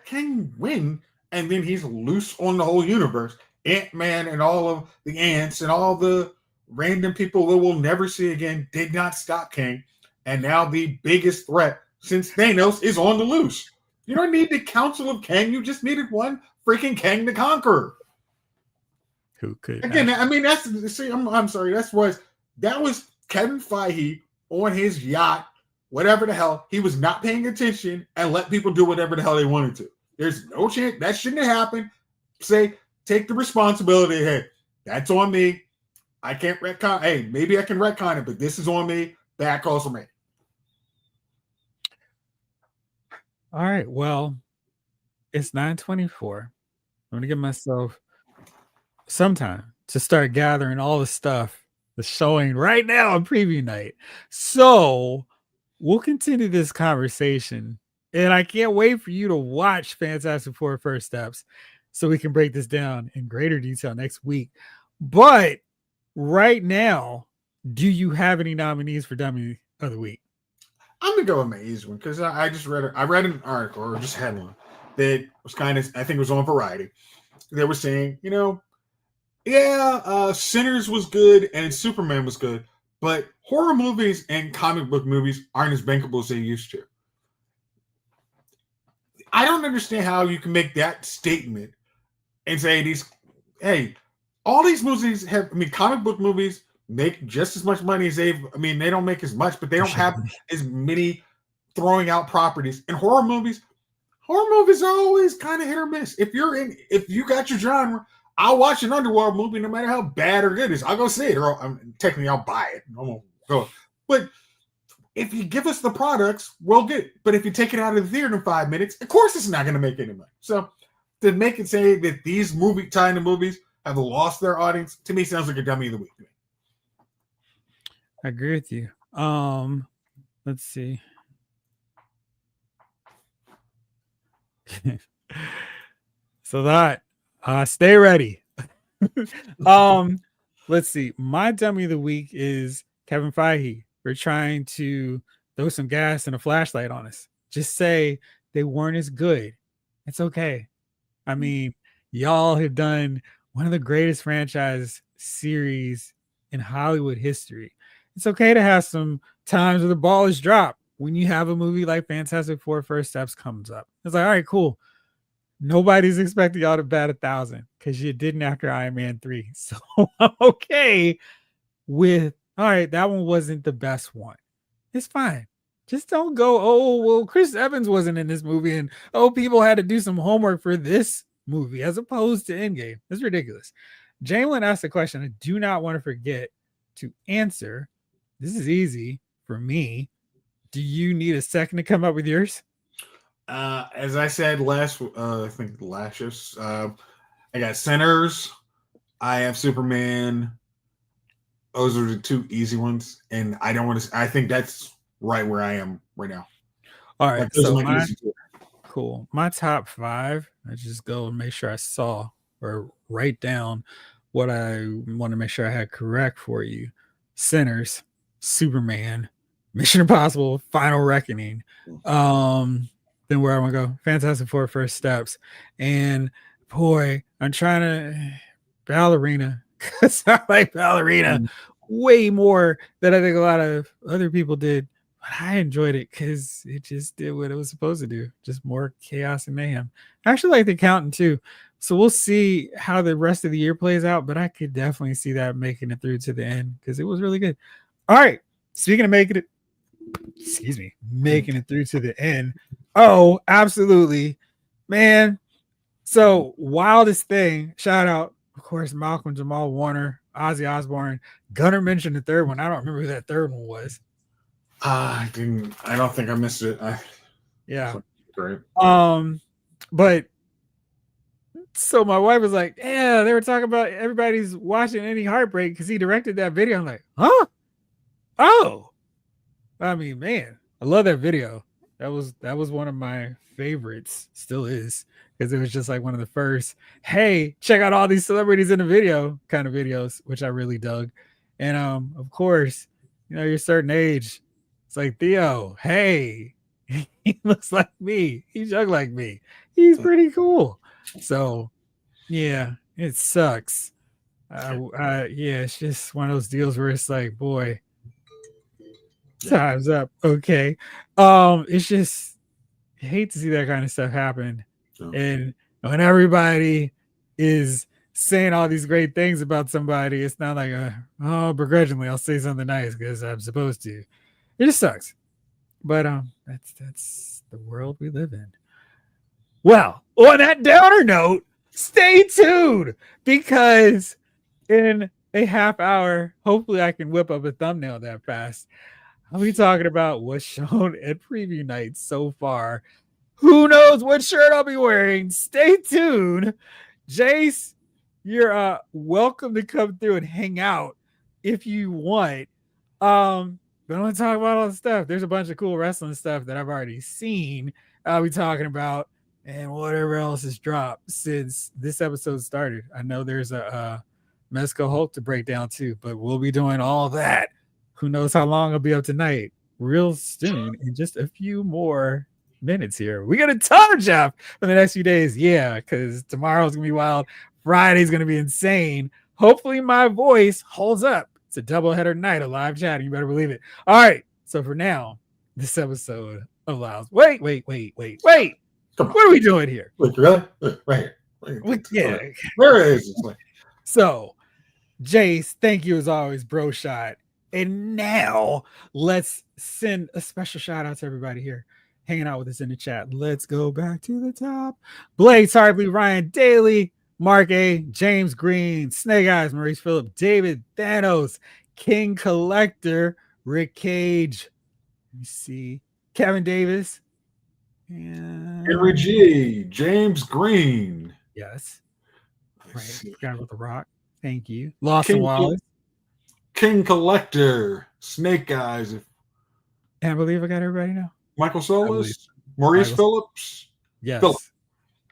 Kang win, and then he's loose on the whole universe. Ant-Man and all of the ants and all the random people that we'll never see again did not stop Kang. And now the biggest threat since Thanos is on the loose. You don't need the Council of Kang. You just needed one freaking Kang the Conqueror. Who could again? I mean, I'm sorry. That was Kevin Feige on his yacht, whatever the hell. He was not paying attention and let people do whatever the hell they wanted to. There's no chance that shouldn't have happened. Take the responsibility. Hey, that's on me. I can't retcon. Hey, maybe I can retcon it, but this is on me. Bad calls for me. All right. Well, it's 9:24. I'm gonna give myself some time to start gathering all the stuff that's showing right now on preview night. So we'll continue this conversation. And I can't wait for you to watch Fantastic Four First Steps so we can break this down in greater detail next week. But right now, do you have any nominees for Dummy of the Week? I'm gonna go with my easy one because I just read it. I read an article or just had one that was kind of, I think it was on Variety. They were saying, Sinners was good and Superman was good, but horror movies and comic book movies aren't as bankable as they used to. I don't understand how you can make that statement and say all these movies comic book movies make just as much money as they don't make as much, but they don't have as many throwing out properties. And horror movies are always kind of hit or miss. If you got your genre, I'll watch an underworld movie no matter how bad or good it is. I'll go see it, or technically I'll buy it. I won't go. But if you give us the products, we'll get it. But if you take it out of the theater in 5 minutes, of course it's not going to make any money. So to make it say that these China movies have lost their audience, to me sounds like a dummy of the week to me. I agree with you. Let's see. So that stay ready. Let's see. My dummy of the week is Kevin Feige. We're trying to throw some gas and a flashlight on us. Just say they weren't as good. It's okay. I mean, y'all have done one of the greatest franchise series in Hollywood history. It's okay to have some times where the ball is dropped when you have a movie like Fantastic Four First Steps comes up. It's like, all right, cool. Nobody's expecting y'all to bat 1,000 because you didn't after Iron Man 3. So I'm okay with, all right, that one wasn't the best one. It's fine. Just don't go, oh, well, Chris Evans wasn't in this movie, and oh, people had to do some homework for this movie as opposed to Endgame. It's ridiculous. Jalen asked a question I do not want to forget to answer. This is easy for me. Do you need a second to come up with yours? As I said I think last shift, I got Sinners. I have Superman. Those are the two easy ones, and I don't want to. I think that's right where I am right now. All right, Like, those so are my easy two. cool. My top 5, I just go and make sure I saw or write down what I want to make sure I had correct for you. Sinners, Superman, Mission Impossible, Final Reckoning. Then where I want to go? Fantastic Four, First Steps. And boy, I'm trying to Ballerina because I like Ballerina way more than I think a lot of other people did. But I enjoyed it because it just did what it was supposed to do. Just more chaos and mayhem. I actually like The Accountant too. So we'll see how the rest of the year plays out. But I could definitely see that making it through to the end because it was really good. All right. Speaking of making it through to the end. Oh, absolutely. Man. So wildest thing, shout out, of course, Malcolm Jamal Warner, Ozzy Osbourne. Gunnar mentioned the third one. I don't remember who that third one was. I don't think I missed it. Yeah. Great. But so my wife was like, yeah, they were talking about everybody's watching Any Heartbreak because he directed that video. I'm like, huh? Oh. I mean, man, I love that video. That was one of my favorites. Still is, because it was just like one of the first, hey, check out all these celebrities in the video kind of videos, which I really dug. And of course, you're a certain age. It's like, Theo, hey, he looks like me. He's young like me. He's pretty cool. So yeah, it sucks. Yeah, it's just one of those deals where it's like, boy, time's up. Okay. It's just, I hate to see that kind of stuff happen. And when everybody is saying all these great things about somebody, it's not like begrudgingly I'll say something nice because I'm supposed to. It just sucks. But that's the world we live in. Well, on that downer note, stay tuned because in a half hour, hopefully I can whip up a thumbnail that fast. I'll be talking about what's shown at preview night so far. Who knows what shirt I'll be wearing? Stay tuned. Jace, you're welcome to come through and hang out if you want. But I want to talk about all the stuff. There's a bunch of cool wrestling stuff that I've already seen. I'll be talking about and whatever else has dropped since this episode started. I know there's a Mezco Hulk to break down too, but we'll be doing all that. Who knows how long I'll be up tonight? Real soon, in just a few more minutes here. We got a ton of Jeff for the next few days. Yeah, because tomorrow's gonna be wild. Friday's gonna be insane. Hopefully, my voice holds up. It's a doubleheader night of live chatting. You better believe it. All right. So for now, this episode allows. Wait. What are we doing here? Look, really? Look, right here. Yeah. Where is it? So, Jace, thank you as always, bro shot. And now let's send a special shout out to everybody here hanging out with us in the chat. Let's go back to the top. Blake Hartley, Ryan Daly, Mark A, James Green, Snake Eyes, Maurice Phillip, David Thanos, King Collector, Rick Cage. Let me see. Kevin Davis. And Henry G, James Green. Yes. Right. Forgot about The Rock. Thank you. Lawson Wallace. King Collector, Snake Eyes. And I believe I got everybody now. Michael Solis, Maurice Phillips. Yes. Phillip.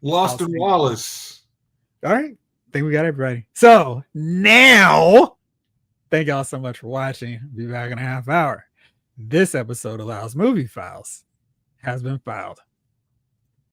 Lawson Wallace. All right. I think we got everybody. So now, thank y'all so much for watching. Be back in a half hour. This episode allows movie files has been filed.